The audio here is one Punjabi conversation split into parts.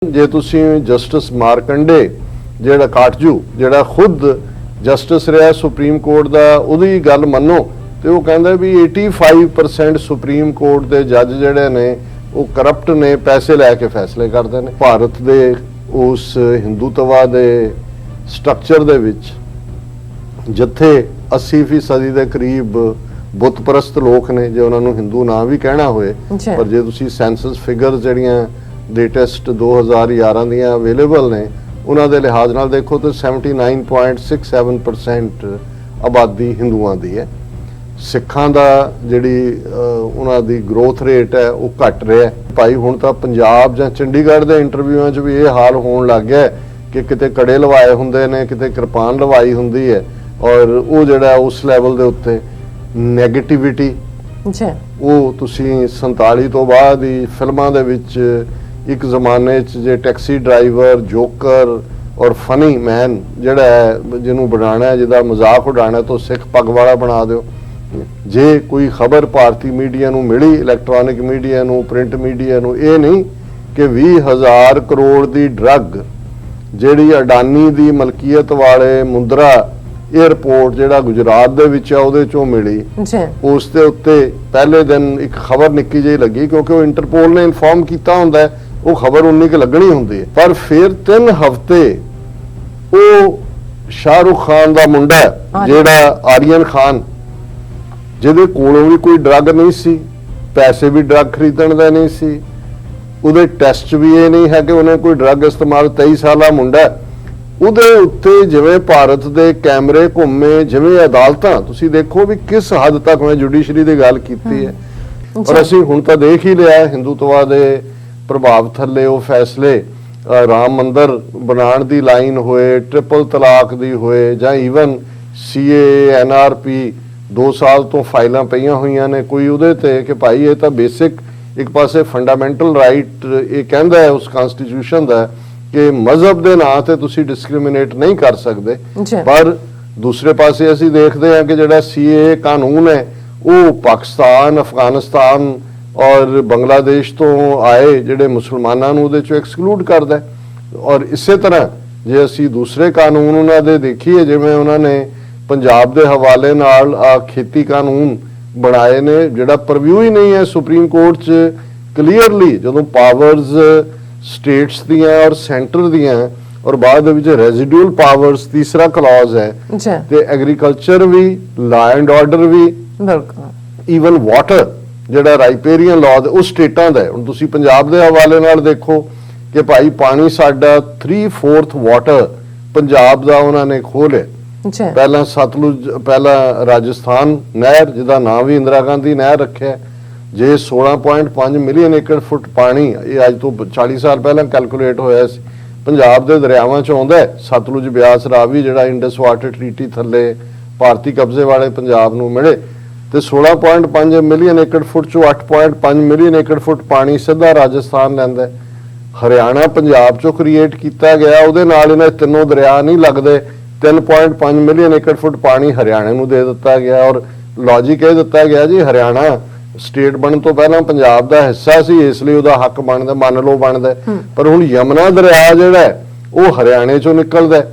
ਜੇ ਤੁਸੀਂ ਜਸਟਿਸ ਮਾਰਕੰਡੇ ਜਿਹੜਾ ਕਾਟਜੂ ਜਿਹੜਾ ਖੁਦ ਜਸਟਿਸ ਰਿਹਾ ਸੁਪਰੀਮ ਕੋਰਟ ਦਾ ਉਹਦੀ ਗੱਲ ਮੰਨੋ ਤੇ ਉਹ ਕਹਿੰਦਾ ਵੀ 85% ਸੁਪਰੀਮ ਕੋਰਟ ਦੇ ਜੱਜ ਜਿਹੜੇ ਨੇ ਉਹ ਕਰਪਟ ਨੇ, ਪੈਸੇ ਲੈ ਕੇ ਫੈਸਲੇ ਕਰਦੇ ਨੇ। ਭਾਰਤ ਦੇ ਉਸ ਹਿੰਦੂਤਵਾ ਦੇ ਸਟਰਕਚਰ ਦੇ ਵਿੱਚ ਜਿੱਥੇ 80% ਦੇ ਕਰੀਬ ਬੁੱਤ ਪ੍ਰਸਤ ਲੋਕ ਨੇ, ਜੇ ਉਹਨਾਂ ਨੂੰ ਹਿੰਦੂ ਨਾ ਵੀ ਕਹਿਣਾ ਹੋਏ, ਪਰ ਜੇ ਤੁਸੀਂ ਸੈਂਸਸ ਫਿਗਰ ਜਿਹੜੀਆਂ ਲੇਟੈਸਟ 2011 ਦੀਆਂ ਅਵੇਲੇਬਲ ਨੇ ਉਹਨਾਂ ਦੇ ਲਿਹਾਜ਼ ਨਾਲ ਦੇਖੋ ਤਾਂ 79.67% ਆਬਾਦੀ ਹਿੰਦੂਆਂ ਦੀ ਹੈ। ਸਿੱਖਾਂ ਦਾ ਜਿਹੜੀ ਉਹਨਾਂ ਦੀ ਗਰੋਥ ਰੇਟ ਹੈ ਉਹ ਘਟ ਰਿਹਾ ਹੈ। ਭਾਈ ਹੁਣ ਤਾਂ ਪੰਜਾਬ ਜਾਂ ਚੰਡੀਗੜ੍ਹ ਦੇ ਇੰਟਰਵਿਊਆਂ 'ਚ ਵੀ ਇਹ ਹਾਲ ਹੋਣ ਲੱਗ ਗਿਆ ਕਿ ਕਿਤੇ ਕੜੇ ਲਵਾਏ ਹੁੰਦੇ ਨੇ, ਕਿਤੇ ਕਿਰਪਾਨ ਲਵਾਈ ਹੁੰਦੀ ਹੈ, ਔਰ ਉਹ ਜਿਹੜਾ ਉਸ ਲੈਵਲ ਦੇ ਉੱਤੇ ਨੈਗੇਟਿਵਿਟੀ ਉਹ ਤੁਸੀਂ 47 ਤੋਂ ਬਾਅਦ ਹੀ ਫਿਲਮਾਂ ਦੇ ਵਿੱਚ ਇੱਕ ਜ਼ਮਾਨੇ 'ਚ ਜੇ ਟੈਕਸੀ ਡਰਾਈਵਰ, ਜੋਕਰ ਔਰ ਫਨੀ ਮੈਨ ਜਿਹੜਾ ਹੈ ਜਿਹਨੂੰ ਬਣਾਉਣਾ ਹੈ, ਜਿਹਦਾ ਮਜ਼ਾਕ ਉਡਾਉਣਾ ਤੋਂ ਸਿੱਖ ਪੱਗ ਵਾਲਾ ਬਣਾ ਦਿਓ। ਜੇ ਕੋਈ ਖਬਰ ਭਾਰਤੀ ਮੀਡੀਆ ਨੂੰ ਮਿਲੀ, ਇਲੈਕਟ੍ਰੋਨਿਕ ਮੀਡੀਆ ਨੂੰ, ਪ੍ਰਿੰਟ ਮੀਡੀਆ ਨੂੰ, ਇਹ ਨਹੀਂ ਕਿ 20,000 ਕਰੋੜ ਦੀ ਡਰੱਗ ਜਿਹੜੀ ਅਡਾਨੀ ਦੀ ਮਲਕੀਅਤ ਵਾਲੇ ਮੁੰਦਰਾ 에ਅਰਪੋਰਟ ਜਿਹੜਾ ਗੁਜਰਾਤ ਦੇ ਵਿੱਚ ਆ ਉਹਦੇ ਚੋਂ ਮਿਲੀ, ਉਸ ਦੇ ਉੱਤੇ ਪਹਿਲੇ ਦਿਨ ਇੱਕ ਖਬਰ ਨਿੱਕੀ ਜਿਹੀ ਲੱਗੀ ਕਿਉਂਕਿ ਉਹ ਇੰਟਰਪੋਲ ਨੇ ਇਨਫੋਰਮ ਕੀਤਾ ਹੁੰਦਾ, ਉਹ ਖਬਰ ਉਨੀ ਕੁ ਲੱਗਣੀ ਹੁੰਦੀ ਹੈ। ਪਰ ਫਿਰ 3 ਹਫ਼ਤੇ ਉਹ ਸ਼ਾਹਰੁਖ ਖਾਨ ਦਾ ਮੁੰਡਾ ਜਿਹੜਾ ਆਰੀਅਨ ਖਾਨ, ਜਿਹਦੇ ਕੋਲੋਂ ਵੀ ਕੋਈ ਡਰੱਗ ਨਹੀਂ ਸੀ, ਪੈਸੇ ਵੀ ਡਰੱਗ ਖਰੀਦਣ ਦਾ ਨਹੀਂ ਸੀ, ਉਹਦੇ ਟੈਸਟ ਵੀ ਇਹ ਨਹੀਂ ਹੈ ਕਿ ਉਹਨੇ ਕੋਈ ਡਰੱਗ ਇਸਤੇਮਾਲ, 23 ਸਾਲਾ ਮੁੰਡਾ, ਉਹਦੇ ਉੱਤੇ ਜਿਵੇਂ ਭਾਰਤ ਦੇ ਕੈਮਰੇ ਘੁੰਮੇ, ਜਿਵੇਂ ਅਦਾਲਤਾਂ ਤੁਸੀਂ ਦੇਖੋ ਵੀ ਕਿਸ ਹੱਦ ਤੱਕ ਮੈਂ ਜੁਡੀਸ਼ਰੀ ਦੀ ਗੱਲ ਕੀਤੀ ਹੈ। ਔਰ ਅਸੀਂ ਹੁਣ ਤਾਂ ਦੇਖ ਹੀ ਲਿਆ ਹਿੰਦੂਤਵਾ ਦੇ ਪ੍ਰਭਾਵ ਥੱਲੇ ਉਹ ਫੈਸਲੇ ਰਾਮ ਮੰਦਰ ਬਣਾਉਣ ਦੀ ਲਾਈਨ ਹੋਏ, ਟ੍ਰਿਪਲ ਤਲਾਕ ਦੀ ਹੋਏ, ਜਾਂ ਈਵਨ CAA NRP 2 ਸਾਲ ਤੋਂ ਫਾਈਲਾਂ ਪਈਆਂ ਹੋਈਆਂ ਨੇ ਕੋਈ ਉਹਦੇ ਤੇ ਕਿ ਭਾਈ ਇਹ ਤਾਂ ਬੇਸਿਕ ਇੱਕ ਪਾਸੇ ਫੰਡਾਮੈਂਟਲ ਰਾਈਟ ਇਹ ਕਹਿੰਦਾ ਹੈ ਉਸ ਕਨਸਟੀਟਿਊਸ਼ਨ ਦਾ ਕਿ ਮਜ਼ਹਬ ਦੇ ਨਾਂ ਤੇ ਤੁਸੀਂ ਡਿਸਕ੍ਰਿਮੀਨੇਟ ਨਹੀਂ ਕਰ ਸਕਦੇ। ਪਰ ਦੂਸਰੇ ਪਾਸੇ ਅਸੀਂ ਦੇਖਦੇ ਹਾਂ ਕਿ ਜਿਹੜਾ CAA ਕਾਨੂੰਨ ਹੈ ਉਹ ਪਾਕਿਸਤਾਨ, ਅਫਗਾਨਿਸਤਾਨ ਔਰ ਬੰਗਲਾਦੇਸ਼ ਤੋਂ ਆਏ ਜਿਹੜੇ ਮੁਸਲਮਾਨਾਂ ਨੂੰ ਉਹਦੇ ਚੋਂ ਐਕਸਕਲੂਡ ਕਰਦਾ ਹੈ। ਔਰ ਇਸੇ ਤਰ੍ਹਾਂ ਜੇ ਅਸੀਂ ਦੂਸਰੇ ਕਾਨੂੰਨ ਉਹਨਾਂ ਦੇ ਦੇਖੀਏ, ਜਿਵੇਂ ਉਹਨਾਂ ਨੇ ਪੰਜਾਬ ਦੇ ਹਵਾਲੇ ਨਾਲ ਖੇਤੀ ਕਾਨੂੰਨ ਬਣਾਏ ਨੇ ਜਿਹੜਾ ਪਰਵਿਊ ਹੀ ਨਹੀਂ ਹੈ ਸੁਪਰੀਮ ਕੋਰਟ 'ਚ ਕਲੀਅਰਲੀ, ਜਦੋਂ ਪਾਵਰਸ ਸਟੇਟਸ ਦੀਆਂ ਔਰ ਸੈਂਟਰ ਦੀਆਂ ਔਰ ਬਾਅਦ ਦੇ ਵਿੱਚ ਰੈਜ਼ੀਡੂਅਲ ਪਾਵਰਸ ਤੀਸਰਾ ਕਲੌਜ਼ ਹੈ ਤੇ ਐਗਰੀਕਲਚਰ ਵੀ, ਲਾ ਐਂਡ ਆਰਡਰ ਵੀ, ਈਵਨ ਵਾਟਰ ਜਿਹੜਾ ਰਾਈਪੇਰੀਅਨ ਲਾਅ ਉਹ ਸਟੇਟਾਂ ਦਾ ਹੈ। ਹੁਣ ਤੁਸੀਂ ਪੰਜਾਬ ਦੇ ਹਵਾਲੇ ਨਾਲ ਦੇਖੋ ਕਿ ਭਾਈ ਪਾਣੀ ਸਾਡਾ 3/4 ਵਾਟਰ ਪੰਜਾਬ ਦਾ ਉਹਨਾਂ ਨੇ ਖੋਹ ਲਿਆ। ਪਹਿਲਾਂ ਸਤਲੁਜ, ਪਹਿਲਾਂ ਰਾਜਸਥਾਨ ਨਹਿਰ ਜਿਹਦਾ ਨਾਮ ਵੀ ਇੰਦਰਾ ਗਾਂਧੀ ਨਹਿਰ ਰੱਖਿਆ, ਜੇ 16.5 ਮਿਲੀਅਨ ਏਕੜ ਫੁੱਟ ਪਾਣੀ ਇਹ ਅੱਜ ਤੋਂ 40 ਸਾਲ ਪਹਿਲਾਂ ਕੈਲਕੂਲੇਟ ਹੋਇਆ ਸੀ ਪੰਜਾਬ ਦੇ ਦਰਿਆਵਾਂ 'ਚ ਆਉਂਦਾ, ਸਤਲੁਜ, ਬਿਆਸ, ਰਾਵੀ ਜਿਹੜਾ ਇੰਡਸ ਵਾਟਰ ਟ੍ਰੀਟੀ ਥੱਲੇ ਭਾਰਤੀ ਕਬਜ਼ੇ ਵਾਲੇ ਪੰਜਾਬ ਨੂੰ ਮਿਲੇ, ਤੇ 16.5 ਮਿਲੀਅਨ ਏਕੜ ਫੁੱਟ 'ਚੋਂ 8.5 ਮਿਲੀਅਨ ਏਕੜ ਫੁੱਟ ਪਾਣੀ ਸਿੱਧਾ ਰਾਜਸਥਾਨ ਲੈਂਦਾ। ਹਰਿਆਣਾ ਪੰਜਾਬ 'ਚੋਂ ਕ੍ਰੀਏਟ ਕੀਤਾ ਗਿਆ, ਉਹਦੇ ਨਾਲ ਇਹਨਾਂ ਤਿੰਨੋਂ ਦਰਿਆ ਨਹੀਂ ਲੱਗਦੇ, 3.5 ਮਿਲੀਅਨ ਏਕੜ ਫੁੱਟ ਪਾਣੀ ਹਰਿਆਣੇ ਨੂੰ ਦੇ ਦਿੱਤਾ ਗਿਆ। ਔਰ ਲੌਜੀਕ ਇਹ ਦਿੱਤਾ ਗਿਆ ਜੀ ਹਰਿਆਣਾ ਸਟੇਟ ਬਣਨ ਤੋਂ ਪਹਿਲਾਂ ਪੰਜਾਬ ਦਾ ਹਿੱਸਾ ਸੀ, ਇਸ ਲਈ ਉਹਦਾ ਹੱਕ ਬਣਦਾ, ਮੰਨ ਲਓ ਬਣਦਾ। ਪਰ ਹੁਣ ਯਮਨਾ ਦਰਿਆ ਜਿਹੜਾ ਉਹ ਹਰਿਆਣੇ 'ਚੋਂ ਨਿਕਲਦਾ,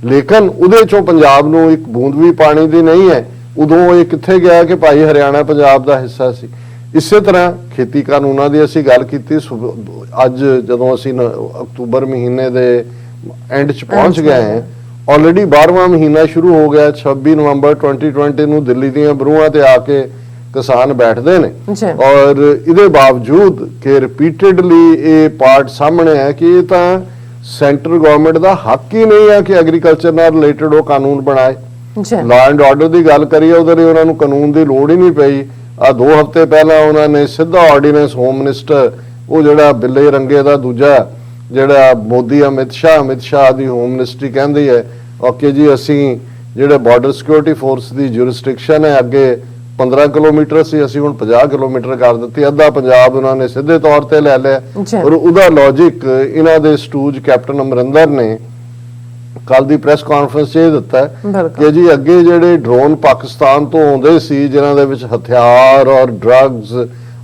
ਲੇਕਿਨ ਉਹਦੇ 'ਚੋਂ ਪੰਜਾਬ ਨੂੰ ਇੱਕ ਬੂੰਦ ਵੀ ਪਾਣੀ ਦੀ ਨਹੀਂ ਹੈ। ਉਦੋਂ ਇਹ ਕਿੱਥੇ ਗਿਆ ਕਿ ਭਾਈ ਹਰਿਆਣਾ ਪੰਜਾਬ ਦਾ ਹਿੱਸਾ ਸੀ। ਇਸੇ ਤਰ੍ਹਾਂ ਖੇਤੀ ਕਾਨੂੰਨਾਂ ਦੀ ਅਸੀਂ ਗੱਲ ਕੀਤੀ, ਅੱਜ ਜਦੋਂ ਅਸੀਂ ਅਕਤੂਬਰ ਮਹੀਨੇ ਦੇ ਐਂਡ 'ਚ ਪਹੁੰਚ ਗਏ ਹਾਂ, ਆਲਰੇਡੀ 12ਵਾਂ ਮਹੀਨਾ ਸ਼ੁਰੂ ਹੋ ਗਿਆ। 26 ਨਵੰਬਰ 2020 ਨੂੰ ਦਿੱਲੀ ਦੀਆਂ ਬਰੂਹਾਂ ਤੇ ਆ ਕੇ ਕਿਸਾਨ ਬੈਠਦੇ ਨੇ, ਔਰ ਇਹਦੇ ਬਾਵਜੂਦ ਕਿ ਰਿਪੀਟਡਲੀ ਇਹ ਪਾਰਟ ਸਾਹਮਣੇ ਹੈ ਕਿ ਇਹ ਤਾਂ ਸੈਂਟਰ ਗਵਰਨਮੈਂਟ ਦਾ ਹੱਕ ਹੀ ਨਹੀਂ ਹੈ ਕਿ ਐਗਰੀਕਲਚਰ ਨਾਲ ਰਿਲੇਟਡ ਉਹ ਕਾਨੂੰਨ ਬਣਾਏ। ਲਾ ਐਂਡ ਆਰਡਰ ਦੀ ਗੱਲ ਕਰੀਏ, ਉਹਦੇ ਲਈ ਉਹਨਾਂ ਨੂੰ ਕਾਨੂੰਨ ਦੀ ਲੋੜ ਹੀ ਨਹੀਂ ਪਈ। 2 ਹਫ਼ਤੇ ਪਹਿਲਾਂ ਉਹਨਾਂ ਨੇ ਸਿੱਧਾ ਆਰਡੀਨੈਂਸ ਹੋਮ ਮਿਨਿਸਟਰ, ਉਹ ਜਿਹੜਾ ਬਿੱਲੇ ਰੰਗੇ ਦਾ ਦੂਜਾ ਜਿਹੜਾ ਮੋਦੀ ਅਮਿਤ ਸ਼ਾਹ ਦੀ ਹੋਮ ਮਿਨਿਸਟਰੀ ਕਹਿੰਦੀ ਹੈ ਓਕੇ ਜੀ ਅਸੀਂ ਜਿਹੜੇ ਬਾਰਡਰ ਸਿਕਿਉਰਿਟੀ ਫੋਰਸ ਦੀ ਜੁਰਿਸਡਿਕਸ਼ਨ ਹੈ ਅੱਗੇ 15 ਕਿਲੋਮੀਟਰ ਸੀ, ਅਸੀਂ ਹੁਣ 50 ਕਿਲੋਮੀਟਰ ਕਰ ਦਿੱਤੀ, ਅੱਧਾ ਪੰਜਾਬ ਉਹਨਾਂ ਨੇ ਸਿੱਧੇ ਤੌਰ ਤੇ ਲੈ ਲਿਆ। ਔਰ ਉਹਦਾ ਲੌਜਿਕ ਇਹਨਾਂ ਦੇ ਸਟੂਜ ਕੈਪਟਨ ਅਮਰਿੰਦਰ ਨੇ ਕੱਲ ਦੀ ਪ੍ਰੈਸ ਕਾਨਫਰੰਸ 'ਚ ਇਹ ਦਿੱਤਾ ਕਿ ਜੀ ਅੱਗੇ ਜਿਹੜੇ ਡਰੋਨ ਪਾਕਿਸਤਾਨ ਤੋਂ ਆਉਂਦੇ ਸੀ ਜਿਨ੍ਹਾਂ ਦੇ ਵਿੱਚ ਹਥਿਆਰ ਔਰ ਡਰੱਗਸ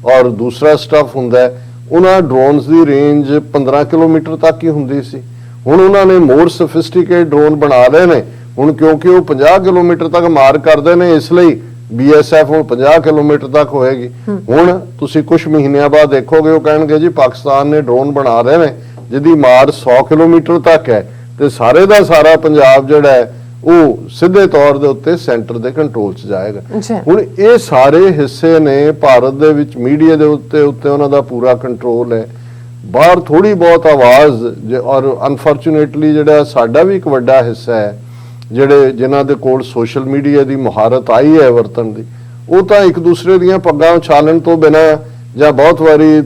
ਔਰ ਦੂਸਰਾ ਸਟਫ ਹੁੰਦਾ, ਉਹਨਾਂ ਡਰੋਨਸ ਦੀ ਰੇਂਜ 15 ਕਿਲੋਮੀਟਰ ਤੱਕ ਹੀ ਹੁੰਦੀ ਸੀ। ਹੁਣ ਉਹਨਾਂ ਨੇ ਮੋਰ ਸੋਫਿਸਟੀਕੇਟ ਡਰੋਨ ਬਣਾ ਲਏ ਨੇ ਹੁਣ, ਕਿਉਂਕਿ ਉਹ 50 ਕਿਲੋਮੀਟਰ ਤੱਕ ਮਾਰ ਕਰਦੇ ਨੇ, ਇਸ ਲਈ BSF ਹੁਣ 50 ਕਿਲੋਮੀਟਰ ਤੱਕ ਹੋਏਗੀ। ਹੁਣ ਤੁਸੀਂ ਕੁਝ ਮਹੀਨਿਆਂ ਬਾਅਦ ਦੇਖੋਗੇ ਉਹ ਕਹਿਣਗੇ ਜੀ ਪਾਕਿਸਤਾਨ ਨੇ ਡਰੋਨ ਬਣਾ ਰਹੇ ਨੇ ਜਿਹਦੀ ਮਾਰ 100 ਕਿਲੋਮੀਟਰ ਤੱਕ ਹੈ, ਤੇ ਸਾਰੇ ਦਾ ਸਾਰਾ ਪੰਜਾਬ ਜਿਹੜਾ ਹੈ ਉਹ ਸਿੱਧੇ ਤੌਰ ਦੇ ਉੱਤੇ ਸੈਂਟਰ ਦੇ ਕੰਟਰੋਲ 'ਚ ਜਾਏਗਾ। ਹੁਣ ਇਹ ਸਾਰੇ ਹਿੱਸੇ ਨੇ ਭਾਰਤ ਦੇ ਵਿੱਚ ਮੀਡੀਆ ਦੇ ਉੱਤੇ ਉਹਨਾਂ ਦਾ ਪੂਰਾ ਕੰਟਰੋਲ ਹੈ। ਬਾਹਰ ਥੋੜੀ ਬਹੁਤ ਆਵਾਜ਼, ਔਰ ਅਨਫੋਰਚੂਨੇਟਲੀ ਜਿਹੜਾ ਸਾਡਾ ਵੀ ਇੱਕ ਵੱਡਾ ਹਿੱਸਾ ਹੈ ਜਿਨ੍ਹਾਂ ਦੇ ਕੋਲ ਸੋਸ਼ਲ ਮੀਡੀਆ ਦੀ ਮੁਹਾਰਤ ਆਈ ਹੈ ਵਰਤਣ ਦੀ, ਉਹ ਤਾਂ ਇੱਕ ਦੂਸਰੇ ਦੀਆਂ ਪੱਗਾਂ ਉਛਾਲਣ ਤੋਂ ਬਿਨਾਂ ਜਾਂ ਬਹੁਤ ਵਾਰੀ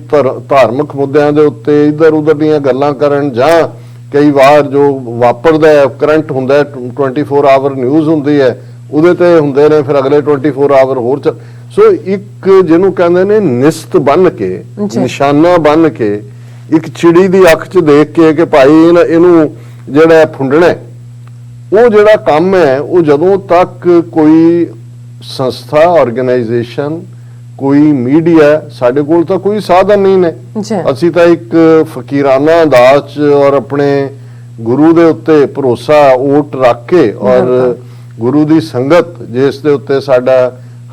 ਧਾਰਮਿਕ ਮੁੱਦਿਆਂ ਦੇ ਉੱਤੇ ਇੱਧਰ ਉੱਧਰ ਦੀਆਂ ਗੱਲਾਂ ਕਰਨ, ਜਾਂ ਕਈ ਵਾਰ ਜੋ ਵਾਪਰਦਾ ਹੈ ਕਰੰਟ ਹੁੰਦਾ 24 ਆਵਰ ਨਿਊਜ਼ ਹੁੰਦੀ ਹੈ ਉਹਦੇ ਤੇ ਹੁੰਦੇ ਨੇ, ਫਿਰ ਅਗਲੇ 24 ਆਵਰ ਹੋਰ ਸੋ ਇੱਕ ਜਿਹਨੂੰ ਕਹਿੰਦੇ ਨੇ ਨਿਸਤ ਬਣ ਕੇ, ਨਿਸ਼ਾਨਾ ਬਣ ਕੇ, ਇੱਕ ਚਿੜੀ ਦੀ ਅੱਖ 'ਚ ਦੇਖ ਕੇ ਕਿ ਭਾਈ ਇਹਨੂੰ ਜਿਹੜਾ ਫੁੰਡਣਾ, ਉਹ ਜਿਹੜਾ ਕੰਮ ਹੈ ਉਹ ਜਦੋਂ ਤੱਕ ਕੋਈ ਸੰਸਥਾ, ਆਰਗੇਨਾਈਜੇਸ਼ਨ, ਕੋਈ ਮੀਡੀਆ, ਸਾਡੇ ਕੋਲ ਤਾਂ ਕੋਈ ਸਾਧਨ ਨਹੀਂ ਨੇ। ਅਸੀਂ ਤਾਂ ਇੱਕ ਫਕੀਰਾਨਾ ਅੰਦਾਜ਼ 'ਚ ਔਰ ਆਪਣੇ ਗੁਰੂ ਦੇ ਉੱਤੇ ਭਰੋਸਾ ਓਟ ਰੱਖ ਕੇ, ਔਰ ਗੁਰੂ ਦੀ ਸੰਗਤ ਜਿਸ ਦੇ ਉੱਤੇ ਸਾਡਾ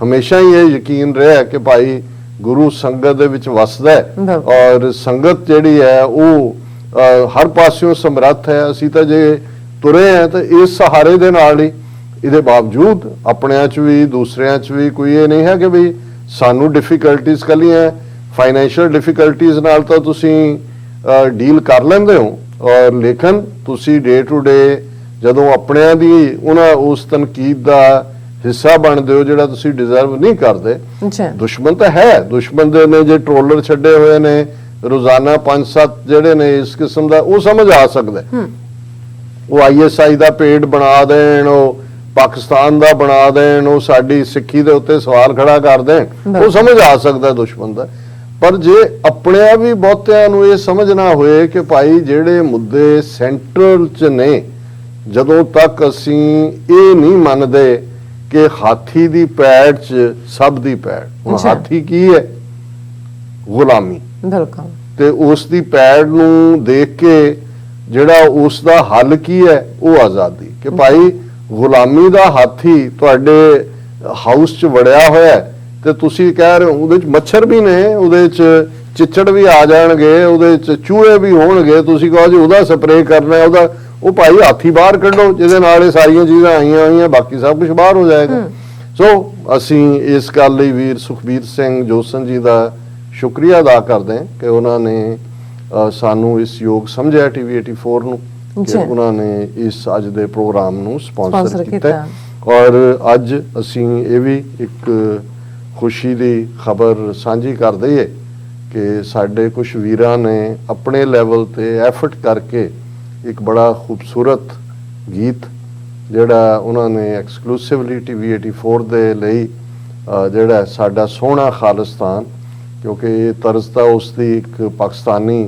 ਹਮੇਸ਼ਾ ਹੀ ਇਹ ਯਕੀਨ ਰਿਹਾ ਕਿ ਭਾਈ ਗੁਰੂ ਸੰਗਤ ਦੇ ਵਿੱਚ ਵਸਦਾ ਹੈ, ਔਰ ਸੰਗਤ ਜਿਹੜੀ ਹੈ ਉਹ ਹਰ ਪਾਸਿਓਂ ਸਮਰੱਥ ਹੈ। ਅਸੀਂ ਤਾਂ ਜੇ ਤੁਰੇ ਆ ਤਾਂ ਇਸ ਸਹਾਰੇ ਦੇ ਨਾਲ ਹੀ, ਇਹਦੇ ਬਾਵਜੂਦ ਆਪਣਿਆਂ 'ਚ ਵੀ ਦੂਸਰਿਆਂ 'ਚ ਵੀ ਕੋਈ ਇਹ ਨਹੀਂ ਹੈ ਕਿ ਵੀ ਸਾਨੂੰ ਡਿਫਿਕਲਟੀਜ਼ ਕੱਲੀਆਂ ਫਾਈਨੈਂਸ਼ੀਅਲ ਡਿਫਿਕਲਟੀਜ਼ ਨਾਲ ਤਾਂ ਤੁਸੀਂ ਡੀਲ ਕਰ ਲੈਂਦੇ ਹੋ, ਔਰ ਲੇਕਿਨ ਤੁਸੀਂ ਡੇ ਟੂ ਡੇ ਜਦੋਂ ਆਪਣਿਆਂ ਦੀ ਉਸ ਤਨਕੀਦ ਦਾ ਹਿੱਸਾ ਬਣਦੇ ਹੋ ਜਿਹੜਾ ਤੁਸੀਂ ਡਿਜ਼ਰਵ ਨਹੀਂ ਕਰਦੇ। ਦੁਸ਼ਮਣ ਤਾਂ ਹੈ, ਦੁਸ਼ਮਣ ਦੇ ਨੇ ਜੇ ਟ੍ਰੋਲਰ ਛੱਡੇ ਹੋਏ ਨੇ ਰੋਜ਼ਾਨਾ 5-7 ਜਿਹੜੇ ਨੇ ਇਸ ਕਿਸਮ ਦਾ, ਉਹ ਸਮਝ ਆ ਸਕਦਾ। ਉਹ ISI ਦਾ ਪੇਡ ਬਣਾ ਦੇਣ, ਉਹ ਪਾਕਿਸਤਾਨ ਦਾ ਬਣਾ ਦੇਣ, ਉਹ ਸਾਡੀ ਸਿੱਖੀ ਦੇ ਉੱਤੇ ਸਵਾਲ ਖੜਾ ਕਰ ਦੇਣ, ਉਹ ਸਮਝ ਆ ਸਕਦਾ ਦੁਸ਼ਮਣ ਦਾ। ਪਰ ਜੇ ਆਪਣਿਆਂ ਵੀ ਬਹੁਤਿਆਂ ਨੂੰ ਇਹ ਸਮਝ ਨਾ ਹੋਏ ਕਿ ਭਾਈ ਜਿਹੜੇ ਮੁੱਦੇ ਸੈਂਟਰਲ 'ਚ ਨੇ, ਜਦੋਂ ਤੱਕ ਅਸੀਂ ਇਹ ਨਹੀਂ ਮੰਨਦੇ ਕਿ ਹਾਥੀ ਦੀ ਪੈੜ 'ਚ ਸਭ ਦੀ ਪੈੜ, ਹੁਣ ਹਾਥੀ ਕੀ ਹੈ? ਗੁਲਾਮੀ। ਬਿਲਕੁਲ। ਤੇ ਉਸ ਦੀ ਪੈੜ ਨੂੰ ਦੇਖ ਕੇ ਜਿਹੜਾ ਉਸ ਦਾ ਹੱਲ ਕੀ ਹੈ? ਉਹ ਆਜ਼ਾਦੀ। ਕਿ ਭਾਈ ਗੁਲਾਮੀ ਦਾ ਹਾਥੀ ਤੁਹਾਡੇ ਹਾਊਸ 'ਚ ਵੜਿਆ ਹੋਇਆ ਤੇ ਤੁਸੀਂ ਕਹਿ ਰਹੇ ਹੋ ਉਹਦੇ 'ਚ ਮੱਛਰ ਵੀ ਨੇ, ਉਹਦੇ 'ਚ ਚਿੱਚੜ ਵੀ ਆ ਜਾਣਗੇ, ਉਹਦੇ 'ਚ ਚੂਹੇ ਵੀ ਹੋਣਗੇ, ਤੁਸੀਂ ਕਹੋ ਜੀ ਉਹਦਾ ਸਪਰੇਅ ਕਰਨਾ, ਉਹਦਾ ਉਹ ਭਾਈ ਹਾਥੀ ਬਾਹਰ ਕੱਢੋ ਜਿਹਦੇ ਨਾਲ ਇਹ ਸਾਰੀਆਂ ਚੀਜ਼ਾਂ ਆਈਆਂ ਹੋਈਆਂ, ਬਾਕੀ ਸਭ ਕੁਝ ਬਾਹਰ ਹੋ ਜਾਏਗਾ। ਸੋ ਅਸੀਂ ਇਸ ਗੱਲ ਲਈ ਵੀਰ ਸੁਖਬੀਰ ਸਿੰਘ ਜੋਸਨ ਜੀ ਦਾ ਸ਼ੁਕਰੀਆ ਅਦਾ ਕਰਦੇ ਹਾਂ ਕਿ ਉਹਨਾਂ ਨੇ ਸਾਨੂੰ ਇਸ ਯੋਗ ਸਮਝਿਆ TV 84 ਨੂੰ, ਕਿ ਉਹਨਾਂ ਨੇ ਇਸ ਅੱਜ ਦੇ ਪ੍ਰੋਗਰਾਮ ਨੂੰ ਸਪਾਂਸਰ ਕੀਤਾ। ਔਰ ਅੱਜ ਅਸੀਂ ਇਹ ਵੀ ਇੱਕ ਖੁਸ਼ੀ ਦੀ ਖਬਰ ਸਾਂਝੀ ਕਰ ਦਈਏ ਕਿ ਸਾਡੇ ਕੁਝ ਵੀਰਾਂ ਨੇ ਆਪਣੇ ਲੈਵਲ ਤੇ ਐਫਰਟ ਕਰਕੇ ਇੱਕ ਬੜਾ ਖੂਬਸੂਰਤ ਗੀਤ ਜਿਹੜਾ ਉਹਨਾਂ ਨੇ ਐਕਸਕਲੂਸਿਵਲੀ TV 84 ਦੇ ਲਈ ਜਿਹੜਾ ਸਾਡਾ ਸੋਹਣਾ ਖਾਲਿਸਤਾਨ, ਕਿਉਂਕਿ ਇਹ ਤਰਜ਼ ਤਾਂ ਉਸ ਦੀ ਇੱਕ ਪਾਕਿਸਤਾਨੀ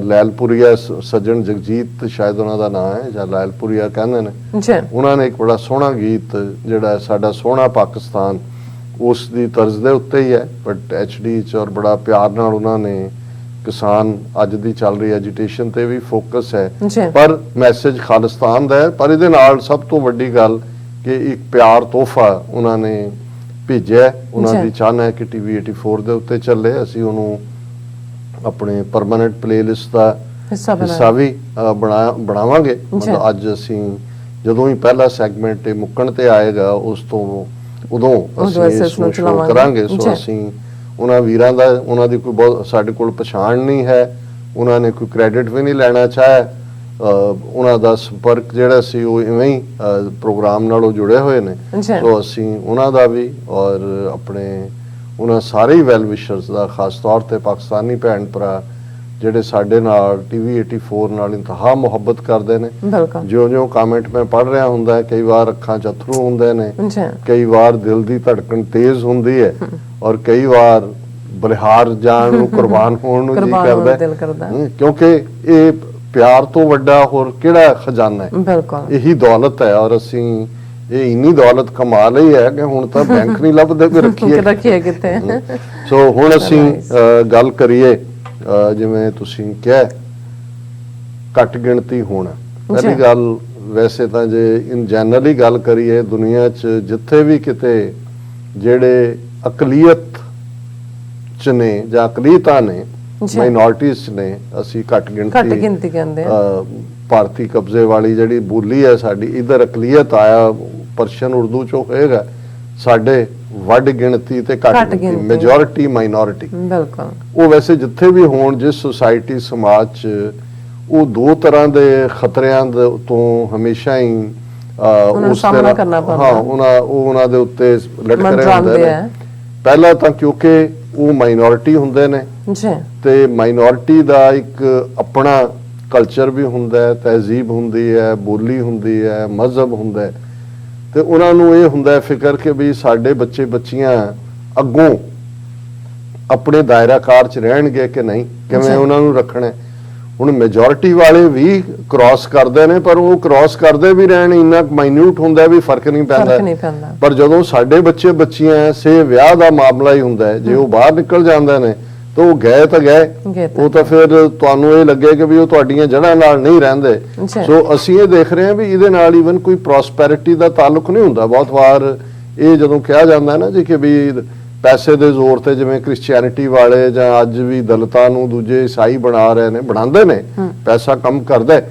ਲੈਲਪੁਰੀਆ ਸੱਜਣ ਜਗਜੀਤ ਸ਼ਾਇਦ ਉਹਨਾਂ ਦਾ ਨਾਮ ਹੈ, ਜਾਂ ਲੈਲਪੁਰੀਆ ਕਹਿੰਦੇ ਨੇ, ਉਹਨਾਂ ਨੇ ਇੱਕ ਬੜਾ ਸੋਹਣਾ ਗੀਤ ਜਿਹੜਾ ਸਾਡਾ ਸੋਹਣਾ ਪਾਕਿਸਤਾਨ ਉਸ ਦੀ ਤਰਜ਼ ਦੇ ਉੱਤੇ ਹੀ ਹੈ, ਬਟ HD 'ਚ, ਔਰ ਬੜਾ ਪਿਆਰ ਨਾਲ ਉਹਨਾਂ ਨੇ ਕਿਸਾਨ ਅੱਜ ਦੀ ਚੱਲ ਰਹੀ ਐਜੀਟੇਸ਼ਨ ਤੇ ਵੀ ਫੋਕਸ ਹੈ, ਪਰ ਮੈਸੇਜ ਖਾਲਿਸਤਾਨ ਦਾ ਹੈ। ਪਰ ਇਹਦੇ ਨਾਲ ਸਭ ਤੋਂ ਵੱਡੀ ਗੱਲ ਕਿ ਇੱਕ ਪਿਆਰ ਤੋਹਫਾ ਉਹਨਾਂ ਨੇ ਭੇਜਿਆ, ਉਹਨਾਂ ਦੀ ਚਾਹਨਾ ਹੈ ਕਿ TV 84 ਦੇ ਉੱਤੇ ਚੱਲੇ। ਅਸੀਂ ਉਹਨੂੰ ਆਪਣੇ ਪਰਮਾਨੈਂਟ ਪਲੇਲਿਸਟ ਦਾ ਹਿੱਸਾ ਵੀ ਬਣਾਵਾਂਗੇ। ਮਤਲਬ ਅੱਜ ਅਸੀਂ ਜਦੋਂ ਹੀ ਪਹਿਲਾ ਸੈਗਮੈਂਟ ਮੁੱਕਣ ਤੇ ਆਏਗਾ ਉਸ ਤੋਂ ਉਦੋਂ ਅਸੀਂ ਇਸ ਨੂੰ ਸ਼ੁਰੂ ਕਰਾਂਗੇ। ਸੋ ਅਸੀਂ ਉਹਨਾਂ ਵੀਰਾਂ ਦਾ, ਉਹਨਾਂ ਦੀ ਕੋਈ ਬਹੁਤ ਸਾਡੇ ਕੋਲ ਪਛਾਣ ਨਹੀਂ ਹੈ, ਉਹਨਾਂ ਨੇ ਕੋਈ ਕ੍ਰੈਡਿਟ ਵੀ ਨਹੀਂ ਲੈਣਾ ਚਾਹਿਆ, ਉਹਨਾਂ ਦਾ ਸੰਪਰਕ ਜਿਹੜਾ ਸੀ ਉਹ ਇਵੇਂ ਹੀ ਪ੍ਰੋਗਰਾਮ ਨਾਲ ਉਹ ਜੁੜੇ ਹੋਏ ਨੇ। ਸੋ ਅਸੀਂ ਉਹਨਾਂ ਦਾ ਵੀ ਔਰ ਆਪਣੇ ਉਹਨਾਂ ਸਾਰੇ ਹੀ ਵੈਲ ਵਿਸ਼ਰਸ ਦਾ, ਖਾਸ ਤੌਰ ਤੇ ਪਾਕਿਸਤਾਨੀ ਭੈਣ ਭਰਾ ਜਿਹੜੇ ਸਾਡੇ ਨਾਲ TV 84 ਨਾਲ ਇੰਤਹਾ ਮੁਹੱਬਤ ਕਰਦੇ ਨੇ, ਜਿਉਂ-ਜਿਉਂ ਕਮੈਂਟ ਮੈਂ ਪੜ੍ਹ ਰਿਹਾ ਹੁੰਦਾ ਹੈ, ਕਈ ਵਾਰ ਅੱਖਾਂ 'ਚ ਅਥਰੂ ਹੁੰਦੇ ਨੇ, ਕਈ ਵਾਰ ਦਿਲ ਦੀ ਧੜਕਣ ਤੇਜ਼ ਹੁੰਦੀ ਹੈ, ਔਰ ਕਈ ਵਾਰ ਬਲਿਹਾਰ ਜਾਣ ਨੂੰ ਕੁਰਬਾਨ ਹੋਣ ਨੂੰ ਜੀ ਕਰਦਾ, ਕਿਉਂਕਿ ਇਹ ਪਿਆਰ ਤੋਂ ਵੱਡਾ ਹੋਰ ਕਿਹੜਾ ਖਜ਼ਾਨਾ ਹੈ? ਇਹੀ ਦੌਲਤ ਹੈ। ਔਰ ਅਸੀਂ ਇਹ ਇੰਨੀ ਦੌਲਤ ਕਮਾ ਲਈ ਹੈ ਕਿ ਹੁਣ ਤਾਂ ਬੈਂਕ ਨਹੀਂ ਲੱਭਦੇ ਕਿ ਰੱਖੀਏ ਕਿੱਥੇ। ਸੋ ਹੁਣ ਅਸੀਂ ਗੱਲ ਕਰੀਏ ਜਿਵੇਂ ਤੁਸੀਂ ਕਿਹਾ ਘੱਟ ਗਿਣਤੀ ਹੋਣਾ, ਪਹਿਲੀ ਗੱਲ ਵੈਸੇ ਤਾਂ ਜੇ ਇਨ ਜਨਰਲੀ ਗੱਲ ਕਰੀਏ ਦੁਨੀਆ 'ਚ ਜਿੱਥੇ ਵੀ ਕਿਤੇ ਜਿਹੜੇ ਅਕਲੀਅਤ 'ਚ ਨੇ ਜਾਂ ਅਕਲੀਤਾਂ ਨੇ, ਮਾਈਨੋਰਟੀਜ਼ ਨੇ, ਅਸੀਂ ਘੱਟ ਗਿਣਤੀ ਕਹਿੰਦੇ ਆ। ਭਾਰਤੀ ਕਬਜ਼ੇ ਵਾਲੀ ਜਿਹੜੀ ਬੋਲੀ ਹੈ ਸਾਡੀ, ਇਧਰ ਅਕਲੀਅਤ ਆਇਆ ਪਰਸ਼ੀਅਨ ਉਰਦੂ 'ਚੋਂ ਹੋਏਗਾ, ਸਾਡੇ ਵੱਡ ਗਿਣਤੀ ਤੇ ਘੱਟ ਗਿਣਤੀ, ਮੈਜੋਰਿਟੀ ਮਾਈਨੋਰਿਟੀ। ਬਿਲਕੁਲ। ਉਹ ਵੈਸੇ ਜਿੱਥੇ ਵੀ ਹੋਣ, ਜਿਸ ਸੁਸਾਇਟੀ ਸਮਾਜ 'ਚ, ਉਹ ਦੋ ਤਰ੍ਹਾਂ ਦੇ ਖਤਰਿਆਂ ਤੋਂ ਹਮੇਸ਼ਾ ਹੀ ਉਸ ਤਰ੍ਹਾਂ ਉਹਨਾਂ ਦੇ ਉੱਤੇ ਲਟਕ ਰਹੇ ਹੁੰਦੇ ਨੇ। ਪਹਿਲਾਂ ਤਾਂ ਕਿਉਂਕਿ ਉਹ ਮਾਈਨੋਰਿਟੀ ਹੁੰਦੇ ਨੇ ਤੇ ਮਾਈਨੋਰਿਟੀ ਦਾ ਇੱਕ ਆਪਣਾ ਕਲਚਰ ਵੀ ਹੁੰਦਾ ਹੈ, ਤਹਿਜ਼ੀਬ ਹੁੰਦੀ ਹੈ, ਬੋਲੀ ਹੁੰਦੀ ਹੈ, ਮਜ਼ਹਬ ਹੁੰਦਾ ਹੈ, ਤੇ ਉਹਨਾਂ ਨੂੰ ਇਹ ਹੁੰਦਾ ਫਿਕਰ ਕਿ ਵੀ ਸਾਡੇ ਬੱਚੇ ਬੱਚੀਆਂ ਅੱਗੋਂ ਆਪਣੇ ਦਾਇਰਾਕਾਰ 'ਚ ਰਹਿਣਗੇ ਕਿ ਨਹੀਂ, ਕਿਵੇਂ ਉਹਨਾਂ ਨੂੰ ਰੱਖਣਾ। ਹੁਣ ਮੈਜੋਰਿਟੀ ਵਾਲੇ ਵੀ ਕ੍ਰਾਸ ਕਰਦੇ ਨੇ, ਪਰ ਉਹ ਕ੍ਰਾਸ ਕਰਦੇ ਵੀ ਰਹਿਣ, ਇੰਨਾ ਮਾਈਨਿਊਟ ਹੁੰਦਾ ਵੀ ਫਰਕ ਨਹੀਂ ਪੈਂਦਾ। ਪਰ ਜਦੋਂ ਸਾਡੇ ਬੱਚੇ ਬੱਚੀਆਂ ਸੇ ਵਿਆਹ ਦਾ ਮਾਮਲਾ ਹੀ ਹੁੰਦਾ ਹੈ, ਜੇ ਉਹ ਬਾਹਰ ਨਿਕਲ ਜਾਂਦੇ ਨੇ ਤਾਂ ਉਹ ਗਏ ਤਾਂ ਗਏ, ਉਹ ਤਾਂ ਫਿਰ ਤੁਹਾਨੂੰ ਇਹ ਲੱਗੇ ਕਿ ਵੀ ਉਹ ਤੁਹਾਡੀਆਂ ਜੜ੍ਹਾਂ ਨਾਲ ਨਹੀਂ ਰਹਿੰਦੇ। ਸੋ ਅਸੀਂ ਇਹ ਦੇਖ ਰਹੇ ਹਾਂ ਵੀ ਇਹਦੇ ਨਾਲ ਈਵਨ ਕੋਈ ਪ੍ਰੋਸਪੈਰਿਟੀ ਦਾ ਤਾਲੁਕ ਨਹੀਂ ਹੁੰਦਾ। ਬਹੁਤ ਵਾਰ ਇਹ ਜਦੋਂ ਕਿਹਾ ਜਾਂਦਾ ਨਾ ਜੀ ਕਿ ਵੀ ਪੈਸੇ ਦੇ ਜ਼ੋਰ ਤੇ, ਜਿਵੇਂ ਕ੍ਰਿਸਚੀਅਨਿਟੀ ਵਾਲੇ ਜਾਂ ਅੱਜ ਵੀ ਦਲਿਤਾਂ ਨੂੰ ਦੂਜੇ ਈਸਾਈ ਬਣਾ ਰਹੇ ਨੇ, ਬਣਾਉਂਦੇ ਨੇ, ਪੈਸਾ ਕੰਮ ਕਰਦਾ,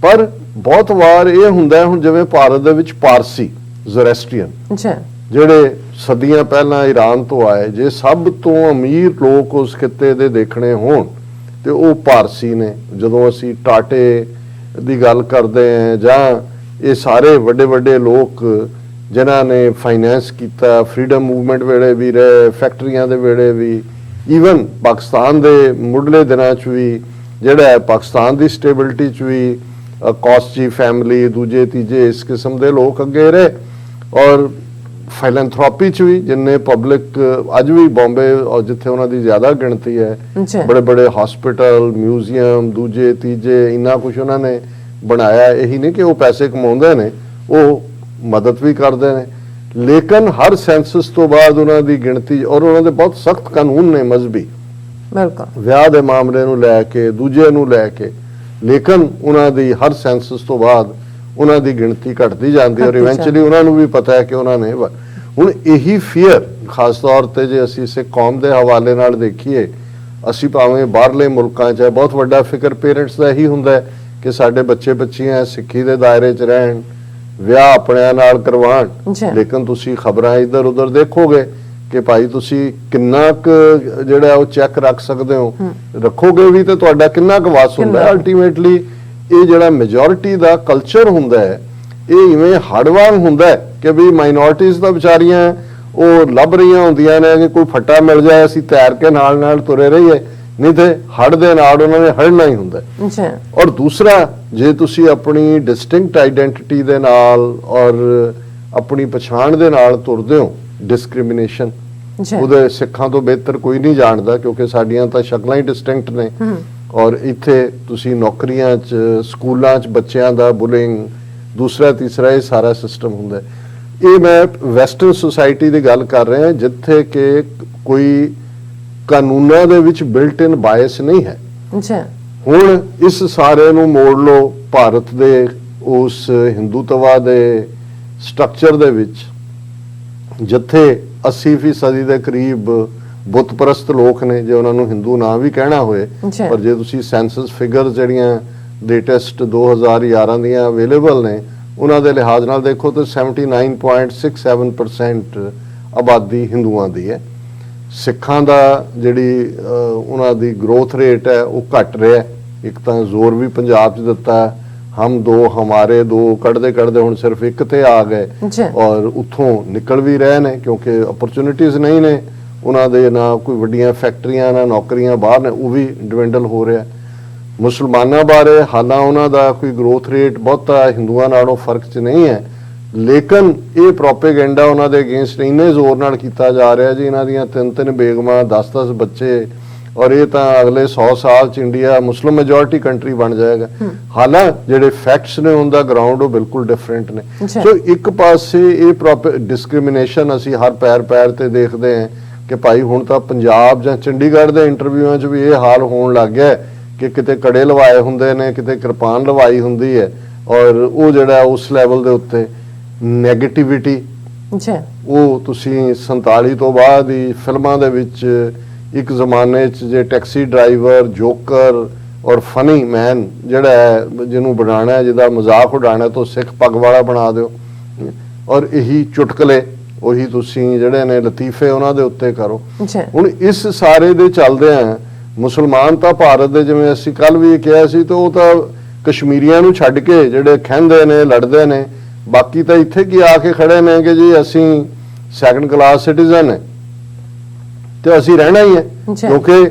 ਪਰ ਬਹੁਤ ਵਾਰ ਇਹ ਹੁੰਦਾ ਹੁਣ ਜਿਵੇਂ ਭਾਰਤ ਦੇ ਵਿੱਚ ਪਾਰਸੀ ਜ਼ੋਰੈਸਟਰੀਅਨ ਜਿਹੜੇ ਸਦੀਆਂ ਪਹਿਲਾਂ ਈਰਾਨ ਤੋਂ ਆਏ, ਜੇ ਸਭ ਤੋਂ ਅਮੀਰ ਲੋਕ ਉਸ ਖਿੱਤੇ ਦੇ ਦੇਖਣੇ ਹੋਣ ਤੇ ਉਹ ਪਾਰਸੀ ਨੇ। ਜਦੋਂ ਅਸੀਂ ਟਾਟੇ ਦੀ ਗੱਲ ਕਰਦੇ ਹਾਂ ਜਾਂ ਇਹ ਸਾਰੇ ਵੱਡੇ ਵੱਡੇ ਲੋਕ ਜਿਨ੍ਹਾਂ ਨੇ ਫਾਈਨੈਂਸ ਕੀਤਾ, ਫਰੀडम ਮੂਵਮੈਂਟ ਵੇਲੇ ਵੀ ਰਹੇ, ਫੈਕਟਰੀਆਂ ਦੇ ਵੇਲੇ ਵੀ, ਈਵਨ ਪਾਕਿਸਤਾਨ ਦੇ ਮੁੱਢਲੇ ਦਿਨਾਂ 'ਚ ਵੀ ਜਿਹੜਾ ਹੈ ਪਾਕਿਸਤਾਨ ਦੀ ਸਟੇਬਿਲਿਟੀ 'ਚ ਵੀ ਕੌਸਜੀ ਫੈਮਿਲੀ, ਦੂਜੇ ਤੀਜੇ ਇਸ ਕਿਸਮ ਦੇ ਲੋਕ ਅੱਗੇ ਰਹੇ। ਔਰ ਫਿਲੈਂਥਰੋਪੀ 'ਚ ਵੀ ਜਿੰਨੇ ਪਬਲਿਕ ਅੱਜ ਵੀ ਬੰਬੇ ਔਰ ਜਿੱਥੇ ਉਹਨਾਂ ਦੀ ਜ਼ਿਆਦਾ ਗਿਣਤੀ ਹੈ, ਬੜੇ ਬੜੇ ਹਸਪੀਟਲ, ਮਿਊਜ਼ੀਅਮ, ਦੂਜੇ ਤੀਜੇ, ਇੰਨਾ ਕੁਝ ਉਹਨਾਂ ਨੇ ਬਣਾਇਆ। ਇਹੀ ਨਹੀਂ ਕਿ ਉਹ ਪੈਸੇ ਕਮਾਉਂਦੇ ਨੇ, ਉਹ ਮਦਦ ਵੀ ਕਰਦੇ ਨੇ, ਲੇਕਿਨ ਹਰ ਸੈਂਸਸ ਤੋਂ ਬਾਅਦ ਉਹਨਾਂ ਦੀ ਗਿਣਤੀ, ਔਰ ਉਹਨਾਂ ਦੇ ਬਹੁਤ ਸਖਤ ਕਾਨੂੰਨ ਨੇ ਮਜ਼ਹਬੀ, ਵਿਆਹ ਦੇ ਮਾਮਲੇ ਨੂੰ ਲੈ ਕੇ, ਦੂਜੇ ਨੂੰ ਲੈ ਕੇ, ਲੇਕਿਨ ਉਹਨਾਂ ਦੀ ਹਰ ਸੈਂਸਸ ਤੋਂ ਬਾਅਦ ਉਹਨਾਂ ਦੀ ਗਿਣਤੀ ਘਟਦੀ ਜਾਂਦੀ ਔਰ ਇਵੈਂਚੁਅਲੀ ਉਹਨਾਂ ਨੂੰ ਵੀ ਪਤਾ ਹੈ ਕਿ ਉਹਨਾਂ ਨੇ। ਹੁਣ ਇਹੀ ਫੀਅਰ ਖਾਸ ਤੌਰ ਤੇ ਜੇ ਅਸੀਂ ਸਿੱਖ ਕੌਮ ਦੇ ਹਵਾਲੇ ਨਾਲ ਦੇਖੀਏ, ਅਸੀਂ ਭਾਵੇਂ ਬਾਹਰਲੇ ਮੁਲਕਾਂ 'ਚ, ਬਹੁਤ ਵੱਡਾ ਫਿਕਰ ਪੇਰੈਂਟਸ ਦਾ ਇਹੀ ਹੁੰਦਾ ਕਿ ਸਾਡੇ ਬੱਚੇ ਬੱਚੀਆਂ ਸਿੱਖੀ ਦੇ ਦਾਇਰੇ 'ਚ ਰਹਿਣ, ਵਿਆਹ ਆਪਣਿਆਂ ਨਾਲ ਕਰਵਾਉਣ, ਲੇਕਿਨ ਤੁਸੀਂ ਖਬਰਾਂ ਇੱਧਰ ਉੱਧਰ ਦੇਖੋਗੇ ਕਿ ਭਾਈ ਤੁਸੀਂ ਕਿੰਨਾ ਕੁ ਜਿਹੜਾ ਉਹ ਚੈੱਕ ਰੱਖ ਸਕਦੇ ਹੋ, ਰੱਖੋਗੇ ਵੀ ਤੇ ਤੁਹਾਡਾ ਕਿੰਨਾ ਕੁ ਵਾਸ ਹੁੰਦਾ। ਅਲਟੀਮੇਟਲੀ ਇਹ ਜਿਹੜਾ ਮੈਜੋਰਿਟੀ ਦਾ ਕਲਚਰ ਹੁੰਦਾ ਹੈ, ਇਹ ਇਵੇਂ ਹੜਵਾਂਗ ਹੁੰਦਾ ਹੈ ਕਿ ਵੀ ਮਾਈਨੋਰਟੀਜ਼ ਦਾ ਵਿਚਾਰੀਆਂ ਉਹ ਲੱਭ ਰਹੀਆਂ ਹੁੰਦੀਆਂ ਨੇ ਕਿ ਕੋਈ ਫੱਟਾ ਮਿਲ ਜਾਏ, ਅਸੀਂ ਤੈਰ ਕੇ ਨਾਲ ਨਾਲ ਤੁਰੇ ਰਹੀਏ, ਨਹੀਂ ਤੇ ਹੜ ਦੇ ਨਾਲ ਉਹਨਾਂ ਨੇ ਹੜਨਾ ਹੀ ਹੁੰਦਾ। ਔਰ ਦੂਸਰਾ, ਜੇ ਤੁਸੀਂ ਆਪਣੀ ਡਿਸਟਿੰਕਟ ਆਈਡੈਂਟੀਟੀ ਦੇ ਨਾਲ ਔਰ ਆਪਣੀ ਪਛਾਣ ਦੇ ਨਾਲ ਤੁਰਦੇ ਹੋ, ਡਿਸਕ੍ਰਿਮੀਨੇਸ਼ਨ ਉਹਦੇ ਸਿੱਖਾਂ ਤੋਂ ਬਿਹਤਰ ਕੋਈ ਨਹੀਂ ਜਾਣਦਾ, ਕਿਉਂਕਿ ਸਾਡੀਆਂ ਤਾਂ ਸ਼ਕਲਾਂ ਹੀ ਡਿਸਟਿੰਕਟ ਨੇ। ਔਰ ਇੱਥੇ ਤੁਸੀਂ ਨੌਕਰੀਆਂ 'ਚ, ਸਕੂਲਾਂ 'ਚ ਬੱਚਿਆਂ ਦਾ ਬੁਲਿੰਗ, ਦੂਸਰਾ ਤੀਸਰਾ, ਇਹ ਸਾਰਾ ਸਿਸਟਮ ਹੁੰਦਾ। ਇਹ ਮੈਂ ਵੈਸਟਰਨ ਸੁਸਾਇਟੀ ਦੀ ਗੱਲ ਕਰ ਰਿਹਾ, ਜਿੱਥੇ ਕਿ ਕੋਈ ਕਾਨੂੰਨਾਂ ਦੇ ਵਿੱਚ ਬਿਲਟ ਇਨ ਬਾਇਸ ਨਹੀਂ ਹੈ। ਹੁਣ ਇਸ ਸਾਰੇ ਨੂੰ ਮੋੜ ਲਓ ਭਾਰਤ ਦੇ ਉਸ ਹਿੰਦੂਤਵਾ ਦੇ ਸਟਰਕਚਰ ਦੇ ਵਿੱਚ, ਜਿੱਥੇ 80% ਦੇ ਕਰੀਬ ਬੁੱਤ ਪ੍ਰਸਤ ਲੋਕ ਨੇ, ਜੇ ਉਹਨਾਂ ਨੂੰ ਹਿੰਦੂ ਨਾ ਵੀ ਕਹਿਣਾ ਹੋਏ, ਪਰ ਜੇ ਤੁਸੀਂ ਸੈਂਸਸ ਫਿਗਰ ਜਿਹੜੀਆਂ ਲੇਟੈਸਟ 2011 ਦੀਆਂ ਅਵੇਲੇਬਲ ਨੇ ਉਹਨਾਂ ਦੇ ਲਿਹਾਜ਼ ਨਾਲ ਦੇਖੋ ਤਾਂ 79.67% ਆਬਾਦੀ ਹਿੰਦੂਆਂ ਦੀ ਹੈ। ਸਿੱਖਾਂ ਦਾ ਜਿਹੜੀ ਉਹਨਾਂ ਦੀ ਗਰੋਥ ਰੇਟ ਹੈ ਉਹ ਘਟ ਰਿਹਾ। ਇੱਕ ਤਾਂ ਜ਼ੋਰ ਵੀ ਪੰਜਾਬ 'ਚ ਦਿੱਤਾ, ਹਮ ਦੋ ਹਮਾਰੇ ਦੋ ਕੱਢਦੇ ਕੱਢਦੇ ਹੁਣ ਸਿਰਫ ਇੱਕ ਤੇ ਆ ਗਏ, ਔਰ ਉੱਥੋਂ ਨਿਕਲ ਵੀ ਰਹੇ ਨੇ ਕਿਉਂਕਿ ਅਪਰਚੁਨਿਟੀਜ਼ ਨਹੀਂ ਨੇ ਉਹਨਾਂ ਦੇ, ਨਾ ਕੋਈ ਵੱਡੀਆਂ ਫੈਕਟਰੀਆਂ, ਨਾ ਨੌਕਰੀਆਂ ਬਾਹਰ ਨੇ, ਉਹ ਵੀ ਡਿਵੈਂਡਲ ਹੋ ਰਿਹਾ। ਮੁਸਲਮਾਨਾਂ ਬਾਰੇ ਹਾਲਾਂ ਉਹਨਾਂ ਦਾ ਕੋਈ ਗਰੋਥ ਰੇਟ ਬਹੁਤਾ ਹਿੰਦੂਆਂ ਨਾਲੋਂ ਫਰਕ 'ਚ ਨਹੀਂ ਹੈ, ਲੇਕਿਨ ਇਹ ਪ੍ਰੋਪੇਗੈਂਡਾ ਉਹਨਾਂ ਦੇ ਅਗੇਂਸਟ ਇੰਨੇ ਜ਼ੋਰ ਨਾਲ ਕੀਤਾ ਜਾ ਰਿਹਾ ਜੀ, ਇਹਨਾਂ ਦੀਆਂ 3-3 ਬੇਗਮਾਂ, 10-10 ਬੱਚੇ, ਔਰ ਇਹ ਤਾਂ ਅਗਲੇ 100 ਸਾਲ 'ਚ ਇੰਡੀਆ ਮੁਸਲਿਮ ਮੈਜੋਰਿਟੀ ਕੰਟਰੀ ਬਣ ਜਾਏਗਾ। ਹਾਲਾਂ ਜਿਹੜੇ ਫੈਕਟਸ ਨੇ ਉਹਦਾ ਗਰਾਊਂਡ ਉਹ ਬਿਲਕੁਲ ਡਿਫਰੈਂਟ ਨੇ। ਸੋ ਇੱਕ ਪਾਸੇ ਇਹ ਪ੍ਰੋਪਰ ਡਿਸਕ੍ਰਿਮੀਨੇਸ਼ਨ ਅਸੀਂ ਹਰ ਪੈਰ ਤੇ ਦੇਖਦੇ ਹਾਂ, ਕਿ ਭਾਈ ਹੁਣ ਤਾਂ ਪੰਜਾਬ ਜਾਂ ਚੰਡੀਗੜ੍ਹ ਦੇ ਇੰਟਰਵਿਊਆਂ 'ਚ ਵੀ ਇਹ ਹਾਲ ਹੋਣ ਲੱਗ ਗਿਆ ਕਿ ਕਿਤੇ ਕੜੇ ਲਵਾਏ ਹੁੰਦੇ ਨੇ, ਕਿਤੇ ਕਿਰਪਾਨ ਲਵਾਈ ਹੁੰਦੀ ਹੈ, ਔਰ ਉਹ ਜਿਹੜਾ ਉਸ ਲੈਵਲ ਦੇ ਉੱਤੇ ਨੈਗੇਟਿਵਿਟੀ ਉਹ ਤੁਸੀਂ 47 ਤੋਂ ਬਾਅਦ ਹੀ ਫਿਲਮਾਂ ਦੇ ਵਿੱਚ ਇੱਕ ਜ਼ਮਾਨੇ 'ਚ ਜੇ ਟੈਕਸੀ ਡਰਾਈਵਰ, ਜੋਕਰ ਔਰ ਫਨੀ ਮੈਨ ਜਿਹੜਾ ਹੈ ਜਿਹਨੂੰ ਬਣਾਉਣਾ, ਜਿਹਦਾ ਮਜ਼ਾਕ ਉਡਾਉਣਾ, ਤੋਂ ਸਿੱਖ ਪੱਗ ਵਾਲਾ ਬਣਾ ਦਿਓ, ਔਰ ਇਹੀ ਚੁਟਕਲੇ ਉਹੀ ਤੁਸੀਂ ਜਿਹੜੇ ਨੇ ਲਤੀਫੇ ਉਹਨਾਂ ਦੇ ਉੱਤੇ ਕਰੋ। ਹੁਣ ਇਸ ਸਾਰੇ ਦੇ ਚੱਲਦੇ ਆ ਮੁਸਲਮਾਨ ਤਾਂ ਭਾਰਤ ਦੇ, ਜਿਵੇਂ ਅਸੀਂ ਕੱਲ ਵੀ ਕਿਹਾ ਸੀ, ਤਾਂ ਉਹ ਤਾਂ ਕਸ਼ਮੀਰੀਆਂ ਨੂੰ ਛੱਡ ਕੇ ਜਿਹੜੇ ਖਹਿੰਦੇ ਨੇ, ਲੜਦੇ ਨੇ, ਬਾਕੀ ਤਾਂ ਇੱਥੇ ਕੀ ਆ ਕੇ ਖੜੇ ਨੇ ਕਿ ਜੀ ਅਸੀਂ ਸੈਕੰਡ ਕਲਾਸ ਸਿਟੀਜ਼ਨ ਹੈ ਤੇ ਅਸੀਂ ਰਹਿਣਾ ਹੀ ਹੈ ਕਿਉਂਕਿ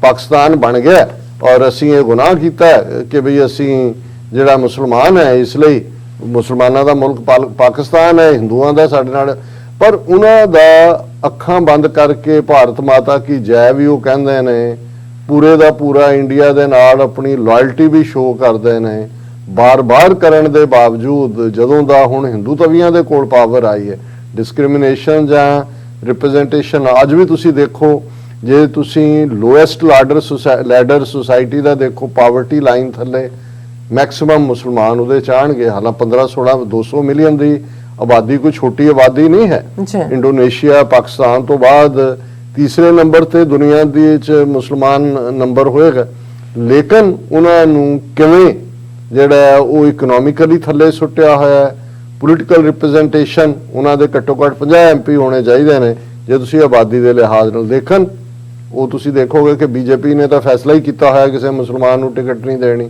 ਪਾਕਿਸਤਾਨ ਬਣ ਗਿਆ ਔਰ ਅਸੀਂ ਇਹ ਗੁਨਾਹ ਕੀਤਾ ਕਿ ਵੀ ਅਸੀਂ ਜਿਹੜਾ ਮੁਸਲਮਾਨ ਹੈ, ਇਸ ਲਈ ਮੁਸਲਮਾਨਾਂ ਦਾ ਮੁਲਕ ਪਾਕਿਸਤਾਨ ਹੈ, ਹਿੰਦੂਆਂ ਦਾ ਸਾਡੇ ਨਾਲ। ਪਰ ਉਹਨਾਂ ਦਾ ਅੱਖਾਂ ਬੰਦ ਕਰਕੇ ਭਾਰਤ ਮਾਤਾ ਕੀ ਜੈ ਵੀ ਉਹ ਕਹਿੰਦੇ ਨੇ, ਪੂਰੇ ਦਾ ਪੂਰਾ ਇੰਡੀਆ ਦੇ ਨਾਲ ਆਪਣੀ ਲਾਇਲਟੀ ਵੀ ਸ਼ੋਅ ਕਰਦੇ ਨੇ, ਬਾਰ-ਬਾਰ ਕਰਨ ਦੇ ਬਾਵਜੂਦ। ਜਦੋਂ ਦਾ ਹੁਣ ਹਿੰਦੂ ਤਵੀਆਂ ਦੇ ਕੋਲ ਪਾਵਰ ਆਈ ਹੈ, ਡਿਸਕ੍ਰਿਮੀਨੇਸ਼ਨ ਜਾਂ ਰਿਪਰੈਜ਼ੈਂਟੇਸ਼ਨ ਅੱਜ ਵੀ ਤੁਸੀਂ ਦੇਖੋ, ਜੇ ਤੁਸੀਂ ਲੋਐਸਟ ਲੈਡਰ ਸੁਸਾਇਟੀ ਦਾ ਦੇਖੋ, ਪਾਵਰਟੀ ਲਾਈਨ ਥੱਲੇ ਮੈਕਸਿਮਮ ਮੁਸਲਮਾਨ ਉਹਦੇ ਚਾਹਣਗੇ। ਹਾਲਾਂ 15-16 200 ਮਿਲੀਅਨ ਦੀ ਆਬਾਦੀ ਕੋਈ ਛੋਟੀ ਆਬਾਦੀ ਨਹੀਂ ਹੈ। ਇੰਡੋਨੇਸ਼ੀਆ ਪਾਕਿਸਤਾਨ ਤੋਂ ਬਾਅਦ ਤੀਸਰੇ ਨੰਬਰ ਤੇ ਦੁਨੀਆ ਦੀ ਚ ਮੁਸਲਮਾਨ ਨੰਬਰ ਹੋਏਗਾ, ਲੇਕਿਨ ਉਹਨਾਂ ਨੂੰ ਕਿਵੇਂ ਜਿਹੜਾ ਉਹ ਇਕਨੋਮਿਕਲੀ ਥੱਲੇ ਸੁੱਟਿਆ ਹੋਇਆ ਹੈ। ਪੋਲੀਟੀਕਲ ਰਿਪਰੈਜ਼ੈਂਟੇਸ਼ਨ ਉਹਨਾਂ ਦੇ ਘੱਟੋ ਘੱਟ 50 MP ਹੋਣੇ ਚਾਹੀਦੇ ਨੇ ਜੇ ਤੁਸੀਂ ਆਬਾਦੀ ਦੇ ਲਿਹਾਜ਼ ਨਾਲ ਦੇਖਣ। ਉਹ ਤੁਸੀਂ ਦੇਖੋਗੇ ਕਿ ਬੀਜੇਪੀ ਨੇ ਤਾਂ ਫੈਸਲਾ ਹੀ ਕੀਤਾ ਹੋਇਆ ਕਿਸੇ ਮੁਸਲਮਾਨ ਨੂੰ ਟਿਕਟ ਨਹੀਂ ਦੇਣੀ।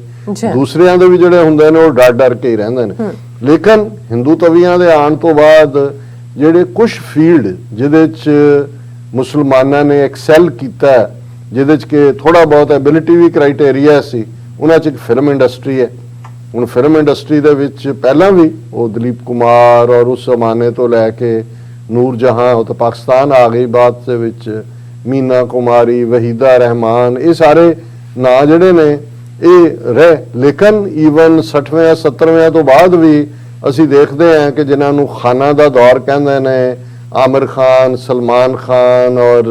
ਦੂਸਰਿਆਂ ਦੇ ਵੀ ਜਿਹੜੇ ਹੁੰਦੇ ਨੇ ਉਹ ਡਰ ਕੇ ਹੀ ਰਹਿੰਦੇ ਨੇ। ਲੇਕਿਨ ਹਿੰਦੂ ਤਵੀਆਂ ਦੇ ਆਉਣ ਤੋਂ ਬਾਅਦ ਜਿਹੜੇ ਕੁਝ ਫੀਲਡ ਜਿਹਦੇ 'ਚ ਮੁਸਲਮਾਨਾਂ ਨੇ ਐਕਸੈਲ ਕੀਤਾ, ਜਿਹਦੇ 'ਚ ਕਿ ਥੋੜਾ ਬਹੁਤ ਐਬਿਲਿਟੀ ਵੀ ਕ੍ਰਾਈਟੇਰੀਆ ਸੀ, ਉਹਨਾਂ 'ਚ ਇੱਕ ਫਿਲਮ ਇੰਡਸਟਰੀ ਹੈ। ਹੁਣ ਫਿਲਮ ਇੰਡਸਟਰੀ ਦੇ ਵਿੱਚ ਪਹਿਲਾਂ ਵੀ ਉਹ ਦਲੀਪ ਕੁਮਾਰ ਔਰ ਉਸ ਜ਼ਮਾਨੇ ਤੋਂ ਲੈ ਕੇ ਨੂਰ ਜਹਾਂ, ਉਹ ਤਾਂ ਪਾਕਿਸਤਾਨ ਆ ਗਈ ਬਾਅਦ ਦੇ ਵਿੱਚ, ਮੀਨਾ ਕੁਮਾਰੀ, ਵਹੀਦਾ ਰਹਿਮਾਨ, ਇਹ ਸਾਰੇ ਨਾਂ ਜਿਹੜੇ ਨੇ ਇਹ ਰਹੇ। ਲੇਕਿਨ ਈਵਨ 60ਵੇਂ 70ਵੇਂ ਤੋਂ ਬਾਅਦ ਵੀ ਅਸੀਂ ਦੇਖਦੇ ਹਾਂ ਕਿ ਜਿਨ੍ਹਾਂ ਨੂੰ ਖਾਨਾਂ ਦਾ ਦੌਰ ਕਹਿੰਦੇ ਨੇ, ਆਮਿਰ ਖਾਨ, ਸਲਮਾਨ ਖਾਨ ਔਰ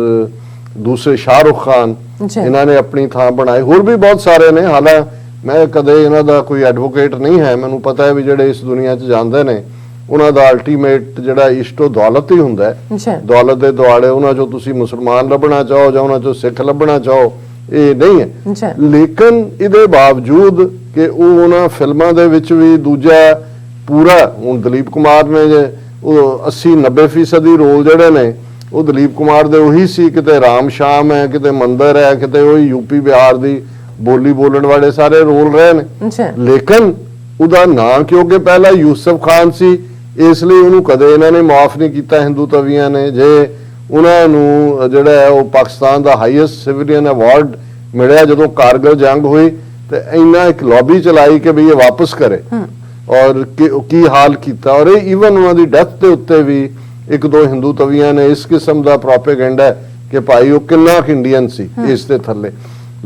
ਦੂਸਰੇ ਸ਼ਾਹਰੁਖ ਖਾਨ, ਇਹਨਾਂ ਨੇ ਆਪਣੀ ਥਾਂ ਬਣਾਈ। ਹੋਰ ਵੀ ਬਹੁਤ ਸਾਰੇ ਨੇ, ਹਾਲਾਂ ਮੈਂ ਕਦੇ ਇਹਨਾਂ ਦਾ ਕੋਈ ਐਡਵੋਕੇਟ ਨਹੀਂ ਹੈ, ਮੈਨੂੰ ਪਤਾ ਹੈ ਵੀ ਜਿਹੜੇ ਇਸ ਦੁਨੀਆ 'ਚ ਜਾਂਦੇ ਨੇ ਉਹਨਾਂ ਦਾ ਅਲਟੀਮੇਟ ਜਿਹੜਾ ਇਸ਼ਟੋ ਦੌਲਤ ਹੀ ਹੁੰਦਾ ਹੈ। ਦੌਲਤ ਦੇ ਦੁਆਲੇ ਉਹਨਾਂ 'ਚੋਂ ਤੁਸੀਂ ਮੁਸਲਮਾਨ ਲੱਭਣਾ ਚਾਹੋ ਜਾਂ ਉਹਨਾਂ 'ਚੋਂ ਸਿੱਖ ਲੱਭਣਾ ਚਾਹੋ, ਇਹ ਨਹੀਂ ਹੈ। ਲੇਕਿਨ ਇਹਦੇ ਬਾਵਜੂਦ ਕਿ ਉਹ ਉਹਨਾਂ ਫਿਲਮਾਂ ਦੇ ਵਿੱਚ ਵੀ ਦੂਜਾ ਪੂਰਾ, ਹੁਣ ਦਲੀਪ ਕੁਮਾਰ ਨੇ ਜੇ ਉਹ 80-90% ਰੋਲ ਜਿਹੜੇ ਨੇ ਉਹ ਦਲੀਪ ਕੁਮਾਰ ਦੇ ਉਹੀ ਸੀ, ਕਿਤੇ ਰਾਮ ਸ਼ਾਮ ਹੈ, ਕਿਤੇ ਮੰਦਰ ਹੈ, ਕਿਤੇ ਉਹੀ ਯੂਪੀ ਬਿਹਾਰ ਦੀ ਬੋਲੀ ਬੋਲਣ ਵਾਲੇ ਸਾਰੇ ਰੋਲ ਰਹੇ ਨੇ। ਲੇਕਿਨ ਉਹਦਾ ਨਾਂ ਕਿਉਂਕਿ ਪਹਿਲਾਂ ਯੂਸਫ ਖਾਨ ਸੀ, ਇਸ ਲਈ ਉਹਨੂੰ ਕਦੇ ਇਹਨਾਂ ਨੇ ਮਾਫ ਨਹੀਂ ਕੀਤਾ ਹਿੰਦੂ ਤਵੀਆਂ ਨੇ। ਜੇ ਉਹਨਾਂ ਨੂੰ ਜਿਹੜਾ ਹੈ ਉਹ ਪਾਕਿਸਤਾਨ ਦਾ ਹਾਈਐਸਟ ਸਿਵਿਲੀਅਨ ਅਵਾਰਡ ਮਿਲਿਆ ਜਦੋਂ ਕਾਰਗਿਲ ਜੰਗ ਹੋਈ, ਤੇ ਇੰਨਾ ਇੱਕ ਲੌਬੀ ਚਲਾਈ ਕਿ ਵੀ ਇਹ ਵਾਪਸ ਕਰੇ, ਔਰ ਕੀ ਹਾਲ ਕੀਤਾ। ਔਰ ਇਹ ਈਵਨ ਉਹਨਾਂ ਦੀ ਡੈਥ ਦੇ ਉੱਤੇ ਵੀ ਇੱਕ ਦੋ ਹਿੰਦੂ ਤਵੀਆਂ ਨੇ ਇਸ ਕਿਸਮ ਦਾ ਪ੍ਰੋਪੇਗੈਂਡਾ ਕਿ ਭਾਈ ਉਹ ਕਿੰਨਾ ਕੁ ਇੰਡੀਅਨ ਸੀ ਇਸ ਦੇ ਥੱਲੇ।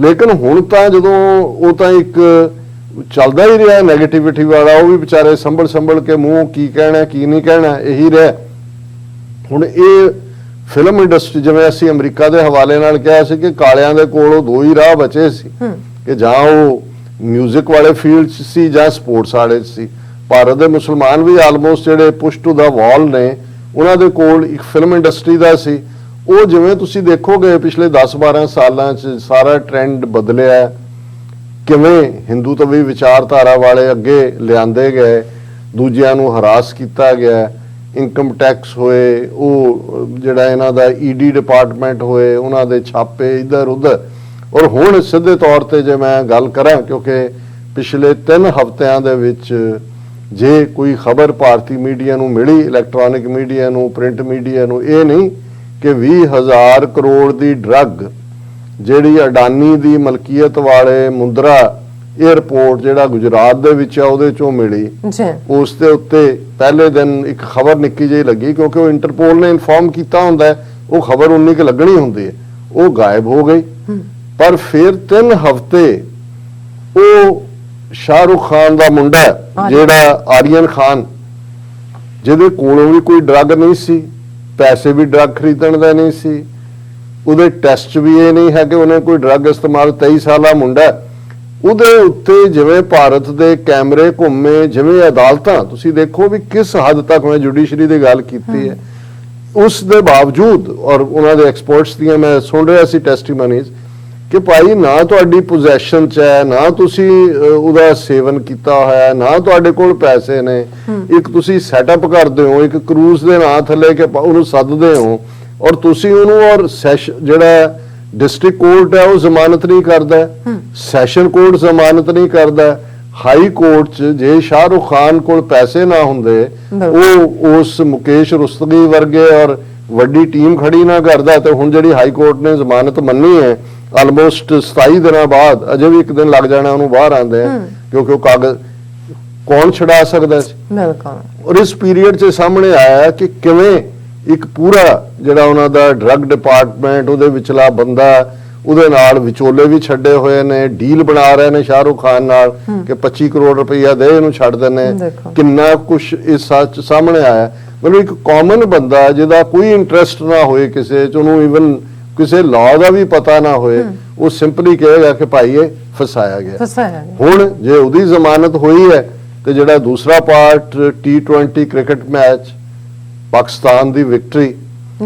ਲੇਕਿਨ ਹੁਣ ਤਾਂ ਜਦੋਂ ਉਹ ਤਾਂ ਇੱਕ ਚੱਲਦਾ ਹੀ ਰਿਹਾ ਨੈਗੇਟਿਵਿਟੀ ਵਾਲਾ, ਉਹ ਵੀ ਵਿਚਾਰੇ ਸੰਭਲ ਕੇ ਮੂੰਹ ਕੀ ਕਹਿਣਾ ਕੀ ਨਹੀਂ ਕਹਿਣਾ ਇਹੀ ਰਿਹਾ। ਹੁਣ ਇਹ ਫਿਲਮ ਇੰਡਸਟਰੀ, ਜਿਵੇਂ ਅਸੀਂ ਅਮਰੀਕਾ ਦੇ ਹਵਾਲੇ ਨਾਲ ਕਿਹਾ ਸੀ ਕਿ ਕਾਲਿਆਂ ਦੇ ਕੋਲ ਦੋ ਹੀ ਰਾਹ ਬਚੇ ਸੀ ਕਿ ਜਾਂ ਉਹ ਮਿਊਜ਼ਿਕ ਵਾਲੇ ਫੀਲਡ 'ਚ ਸੀ ਜਾਂ ਸਪੋਰਟਸ ਵਾਲੇ 'ਚ ਸੀ। ਭਾਰਤ ਦੇ ਮੁਸਲਮਾਨ ਵੀ ਆਲਮੋਸਟ ਜਿਹੜੇ ਪੁਸ਼ ਟੂ ਦਾ ਵਾਲ ਨੇ, ਉਹਨਾਂ ਦੇ ਕੋਲ ਇੱਕ ਫਿਲਮ ਇੰਡਸਟਰੀ ਦਾ ਸੀ। ਉਹ ਜਿਵੇਂ ਤੁਸੀਂ ਦੇਖੋਗੇ ਪਿਛਲੇ 10-12 ਸਾਲਾਂ 'ਚ ਸਾਰਾ ਟ੍ਰੈਂਡ ਬਦਲਿਆ, ਕਿਵੇਂ ਹਿੰਦੂ ਤਵੀ ਵਿਚਾਰਧਾਰਾ ਵਾਲੇ ਅੱਗੇ ਲਿਆਂਦੇ ਗਏ, ਦੂਜਿਆਂ ਨੂੰ ਹਰਾਸ ਕੀਤਾ ਗਿਆ, ਇਨਕਮ ਟੈਕਸ ਹੋਏ, ਉਹ ਜਿਹੜਾ ਇਹਨਾਂ ਦਾ ਈਡੀ ਡਿਪਾਰਟਮੈਂਟ ਹੋਏ, ਉਹਨਾਂ ਦੇ ਛਾਪੇ ਇੱਧਰ ਉੱਧਰ। ਔਰ ਹੁਣ ਸਿੱਧੇ ਤੌਰ ਤੇ ਜੇ ਮੈਂ ਗੱਲ ਕਰਾਂ, ਕਿਉਂਕਿ ਪਿਛਲੇ 3 ਹਫ਼ਤਿਆਂ ਦੇ ਵਿੱਚ ਜੇ ਕੋਈ ਖਬਰ ਭਾਰਤੀ ਮੀਡੀਆ ਨੂੰ ਮਿਲੀ, ਇਲੈਕਟ੍ਰੋਨਿਕ ਮੀਡੀਆ ਨੂੰ, ਪ੍ਰਿੰਟ ਮੀਡੀਆ ਨੂੰ, ਇਹ ਨਹੀਂ ਕਿ 20,000 ਕਰੋੜ ਦੀ ਡਰੱਗ ਜਿਹੜੀ ਅਡਾਨੀ ਦੀ ਮਲਕੀਅਤ ਵਾਲੇ ਮੁੰਦਰਾ 에ਅਰਪੋਰਟ ਜਿਹੜਾ ਗੁਜਰਾਤ ਦੇ ਵਿੱਚ ਆ ਉਹਦੇ ਚੋਂ ਮਿਲੀ, ਉਸ ਦੇ ਉੱਤੇ ਪਹਿਲੇ ਦਿਨ ਇੱਕ ਖਬਰ ਨਿੱਕੀ ਜਿਹੀ ਲੱਗੀ, ਕਿਉਂਕਿ ਉਹ ਇੰਟਰਪੋਲ ਨੇ ਇਨਫੋਰਮ ਕੀਤਾ ਹੁੰਦਾ, ਉਹ ਖਬਰ ਉਨੀ ਕੁ ਲੱਗਣੀ ਹੁੰਦੀ ਹੈ, ਉਹ ਗਾਇਬ ਹੋ ਗਈ। ਪਰ ਫਿਰ 3 ਹਫ਼ਤੇ ਉਹ ਸ਼ਾਹਰੁਖ ਖਾਨ ਦਾ ਮੁੰਡਾ ਜਿਹੜਾ ਆਰੀਅਨ ਖਾਨ, ਜਿਹਦੇ ਕੋਲੋਂ ਵੀ ਕੋਈ ਡਰੱਗ ਨਹੀਂ ਸੀ, ਪੈਸੇ ਵੀ ਡਰੱਗ ਖਰੀਦਣ ਦਾ ਨਹੀਂ ਸੀ, ਉਹਦੇ ਟੈਸਟ ਵੀ ਇਹ ਨਹੀਂ ਹੈ ਕਿ ਉਹਨੇ ਕੋਈ ਡਰੱਗ ਇਸਤੇਮਾਲ 23 ਸਾਲਾ ਮੁੰਡਾ ਉਹਦੇ ਉੱਤੇ ਜਿਵੇਂ ਭਾਰਤ ਦੇ ਕੈਮਰੇ ਘੁੰਮੇ, ਜਿਵੇਂ ਅਦਾਲਤਾਂ ਤੁਸੀਂ ਦੇਖੋ ਵੀ ਕਿਸ ਹੱਦ ਤੱਕ ਮੈਂ ਜੁਡੀਸ਼ਰੀ ਦੀ ਗੱਲ ਕੀਤੀ ਹੈ, ਉਸ ਦੇ ਬਾਵਜੂਦ ਔਰ ਉਹਨਾਂ ਦੇ ਐਕਸਪਰਟਸ ਦੀਆਂ ਮੈਂ ਸੁਣ ਰਿਹਾ ਸੀ ਟੈਸਟੀਮਨੀਜ਼ ਕਿ ਭਾਈ ਨਾ ਤੁਹਾਡੀ ਪੋਜੈਸ਼ਨ 'ਚ ਹੈ, ਨਾ ਤੁਸੀਂ ਉਹਦਾ ਸੇਵਨ ਕੀਤਾ ਹੋਇਆ, ਨਾ ਤੁਹਾਡੇ ਕੋਲ ਪੈਸੇ ਨੇ, ਇੱਕ ਤੁਸੀਂ ਸੈਟਅਪ ਕਰਦੇ ਹੋ, ਇੱਕ ਕਰੂਜ਼ ਦੇ ਨਾਂ ਥੱਲੇ ਕਿ ਉਹਨੂੰ ਸੱਦਦੇ ਹੋ ਔਰ ਤੁਸੀਂ ਉਹਨੂੰ ਔਰ ਜਿਹੜਾ ਡਿਸਟ੍ਰਿਕਟ ਕੋਰਟ ਹੈ ਉਹ ਜ਼ਮਾਨਤ ਨਹੀਂ ਕਰਦਾ, ਸੈਸ਼ਨ ਕੋਰਟ ਜ਼ਮਾਨਤ ਨਹੀਂ ਕਰਦਾ, ਹਾਈ ਕੋਰਟ 'ਚ ਜੇ ਸ਼ਾਹਰੁਖ ਖਾਨ ਕੋਲ ਪੈਸੇ ਨਾ ਹੁੰਦੇ ਉਹ ਉਸ ਮੁਕੇਸ਼ ਰੁਸਤਗੀ ਵਰਗੇ ਔਰ ਵੱਡੀ ਟੀਮ ਖੜੀ ਨਾ ਕਰਦਾ ਤੇ ਹੁਣ ਜਿਹੜੀ ਹਾਈ ਕੋਰਟ ਨੇ ਜ਼ਮਾਨਤ ਮੰਨੀ ਹੈ ਆਲਮੋਸਟ 27 ਦਿਨਾਂ ਬਾਅਦ, ਅਜੇ ਵੀ ਇੱਕ ਦਿਨ ਲੱਗ ਜਾਣਾ ਉਹਨੂੰ ਬਾਹਰ ਆਉਂਦੇ ਆ ਕਿਉਂਕਿ ਉਹ ਕਾਗਜ਼ ਕੌਣ ਛੁਡਾ ਸਕਦਾ ਸੀ। ਬਿਲਕੁਲ। ਔਰ ਇਸ ਪੀਰੀਅਡ 'ਚ ਸਾਹਮਣੇ ਆਇਆ ਕਿ ਕਿਵੇਂ ਇੱਕ ਪੂਰਾ ਜਿਹੜਾ ਉਹਨਾਂ ਦਾ ਡਰੱਗ ਡਿਪਾਰਟਮੈਂਟ ਉਹਦੇ ਵਿਚਲਾ ਬੰਦਾ ਉਹਦੇ ਨਾਲ ਵਿਚੋਲੇ ਵੀ ਛੱਡੇ ਹੋਏ ਨੇ, ਡੀਲ ਬਣਾ ਰਹੇ ਨੇ ਸ਼ਾਹਰੁਖ ਖਾਨ ਨਾਲ ਕਿ 25 ਕਰੋੜ ਰੁਪਈਆ ਦੇ ਇਹਨੂੰ ਛੱਡ ਦਿੰਨੇ, ਕਿੰਨਾ ਕੁਝ ਇਸ ਸੱਚ ਸਾਹਮਣੇ ਆਇਆ। ਮਤਲਬ ਇੱਕ ਕਾਮਨ ਬੰਦਾ ਜਿਹਦਾ ਕੋਈ ਇੰਟਰਸਟ ਨਾ ਹੋਏ ਕਿਸੇ 'ਚ, ਉਹਨੂੰ ਈਵਨ ਕਿਸੇ ਲਾਅ ਦਾ ਵੀ ਪਤਾ ਨਾ ਹੋਏ, ਉਹ ਸਿੰਪਲੀ ਕਹੇਗਾ ਕਿ ਭਾਈ ਇਹ ਫਸਾਇਆ ਗਿਆ। ਹੁਣ ਜੇ ਉਹਦੀ ਜ਼ਮਾਨਤ ਹੋਈ ਹੈ ਤੇ ਜਿਹੜਾ ਦੂਸਰਾ part T20 cricket match Pakistan ਦੀ ਵਿਕਟਰੀ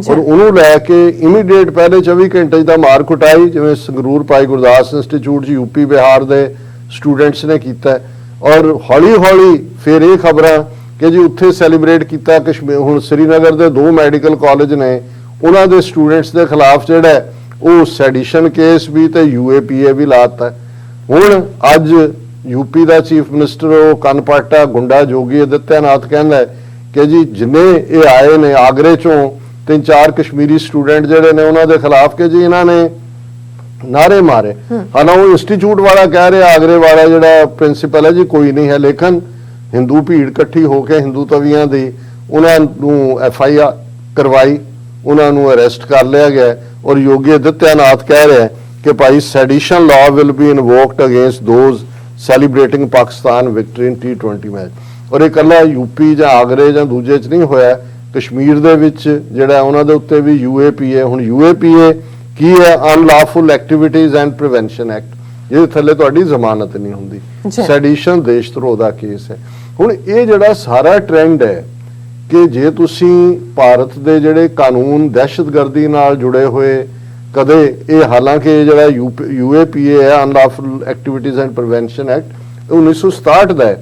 ਔਰ ਉਹਨੂੰ ਲੈ ਕੇ ਇਮੀਡੀਏਟ ਪਹਿਲੇ 24 ਘੰਟੇ ਦਾ ਮਾਰ ਕੁਟਾਈ ਜਿਵੇਂ ਸੰਗਰੂਰ ਭਾਈ ਗੁਰਦਾਸ ਇੰਸਟੀਚਿਊਟ 'ਚ ਯੂਪੀ ਬਿਹਾਰ ਦੇ ਸਟੂਡੈਂਟਸ ਨੇ ਕੀਤਾ ਔਰ ਹੌਲੀ ਹੌਲੀ ਫਿਰ ਇਹ ਖਬਰਾਂ ਕਿ ਜੀ ਉੱਥੇ ਸੈਲੀਬ੍ਰੇਟ ਕੀਤਾ ਕਸ਼ਮੀਰ। ਹੁਣ ਸ੍ਰੀਨਗਰ ਦੇ 2 ਮੈਡੀਕਲ ਕਾਲਜ ਨੇ, ਉਹਨਾਂ ਦੇ ਸਟੂਡੈਂਟਸ ਦੇ ਖਿਲਾਫ ਜਿਹੜਾ ਉਹ ਸੈਡੀਸ਼ਨ ਕੇਸ ਵੀ ਤੇ UAPA ਵੀ ਲਾਤਾ। ਹੁਣ ਅੱਜ ਯੂਪੀ ਦਾ ਚੀਫ ਮਿਨਿਸਟਰ ਉਹ ਕਨਪਾਟਾ ਗੁੰਡਾ ਜੋਗੀ ਆਦਿੱਤਿਆਨਾਥ ਕਹਿੰਦਾ ਕਿ ਜੀ ਜਿੰਨੇ ਇਹ ਆਏ ਨੇ ਆਗਰੇ ਚੋਂ 3-4 ਕਸ਼ਮੀਰੀ ਸਟੂਡੈਂਟ ਜਿਹੜੇ ਨੇ ਉਹਨਾਂ ਦੇ ਖਿਲਾਫ ਕਿ ਜੀ ਇਹਨਾਂ ਨੇ ਨਾਰੇ ਮਾਰੇ। ਹਾਲਾਂ ਉਹ ਇੰਸਟੀਚਿਊਟ ਵਾਲਾ ਕਹਿ ਰਿਹਾ, ਆਗਰੇ ਵਾਲਾ ਜਿਹੜਾ ਪ੍ਰਿੰਸੀਪਲ ਹੈ ਜੀ ਕੋਈ ਨਹੀਂ ਹੈ, ਲੇਕਿਨ ਹਿੰਦੂ ਭੀੜ ਇਕੱਠੀ ਹੋ ਕੇ ਹਿੰਦੂ ਤਵੀਆਂ ਦੀ ਉਹਨਾਂ ਨੂੰ FIR ਕਰਵਾਈ, ਉਹਨਾਂ ਨੂੰ ਅਰੈਸਟ ਕਰ ਲਿਆ ਗਿਆ ਔਰ ਯੋਗੀ ਆਦਿੱਤਿਆਨਾਥ ਕਹਿ ਰਿਹਾ ਕਿ ਭਾਈ sedition law will be invoked against those celebrating Pakistan victory in T20 match. ਔਰ ਇਹ ਇਕੱਲਾ ਯੂਪੀ ਜਾਂ ਆਗਰੇ ਜਾਂ ਦੂਜੇ 'ਚ ਨਹੀਂ ਹੋਇਆ, ਕਸ਼ਮੀਰ ਦੇ ਵਿੱਚ ਜਿਹੜਾ ਉਹਨਾਂ ਦੇ ਉੱਤੇ ਵੀ UAPA। ਹੁਣ UAPA ਕੀ ਹੈ? Unlawful activities and prevention act, ਜਿਹਦੇ ਥੱਲੇ ਤੁਹਾਡੀ ਜ਼ਮਾਨਤ ਨਹੀਂ ਹੁੰਦੀ। ਸੈਡੀਸ਼ਨ ਦੇਸ਼ ਧਰੋਹ ਦਾ ਕੇਸ ਹੈ। ਹੁਣ ਇਹ ਜਿਹੜਾ ਸਾਰਾ ਟ੍ਰੈਂਡ ਹੈ ਕਿ ਜੇ ਤੁਸੀਂ ਭਾਰਤ ਦੇ ਜਿਹੜੇ ਕਾਨੂੰਨ ਦਹਿਸ਼ਤਗਰਦੀ ਨਾਲ ਜੁੜੇ ਹੋਏ ਕਦੇ ਇਹ, ਹਾਲਾਂਕਿ ਜਿਹੜਾ UAPA ਹੈ unlawful activities and prevention act 1967 ਦਾ ਹੈ,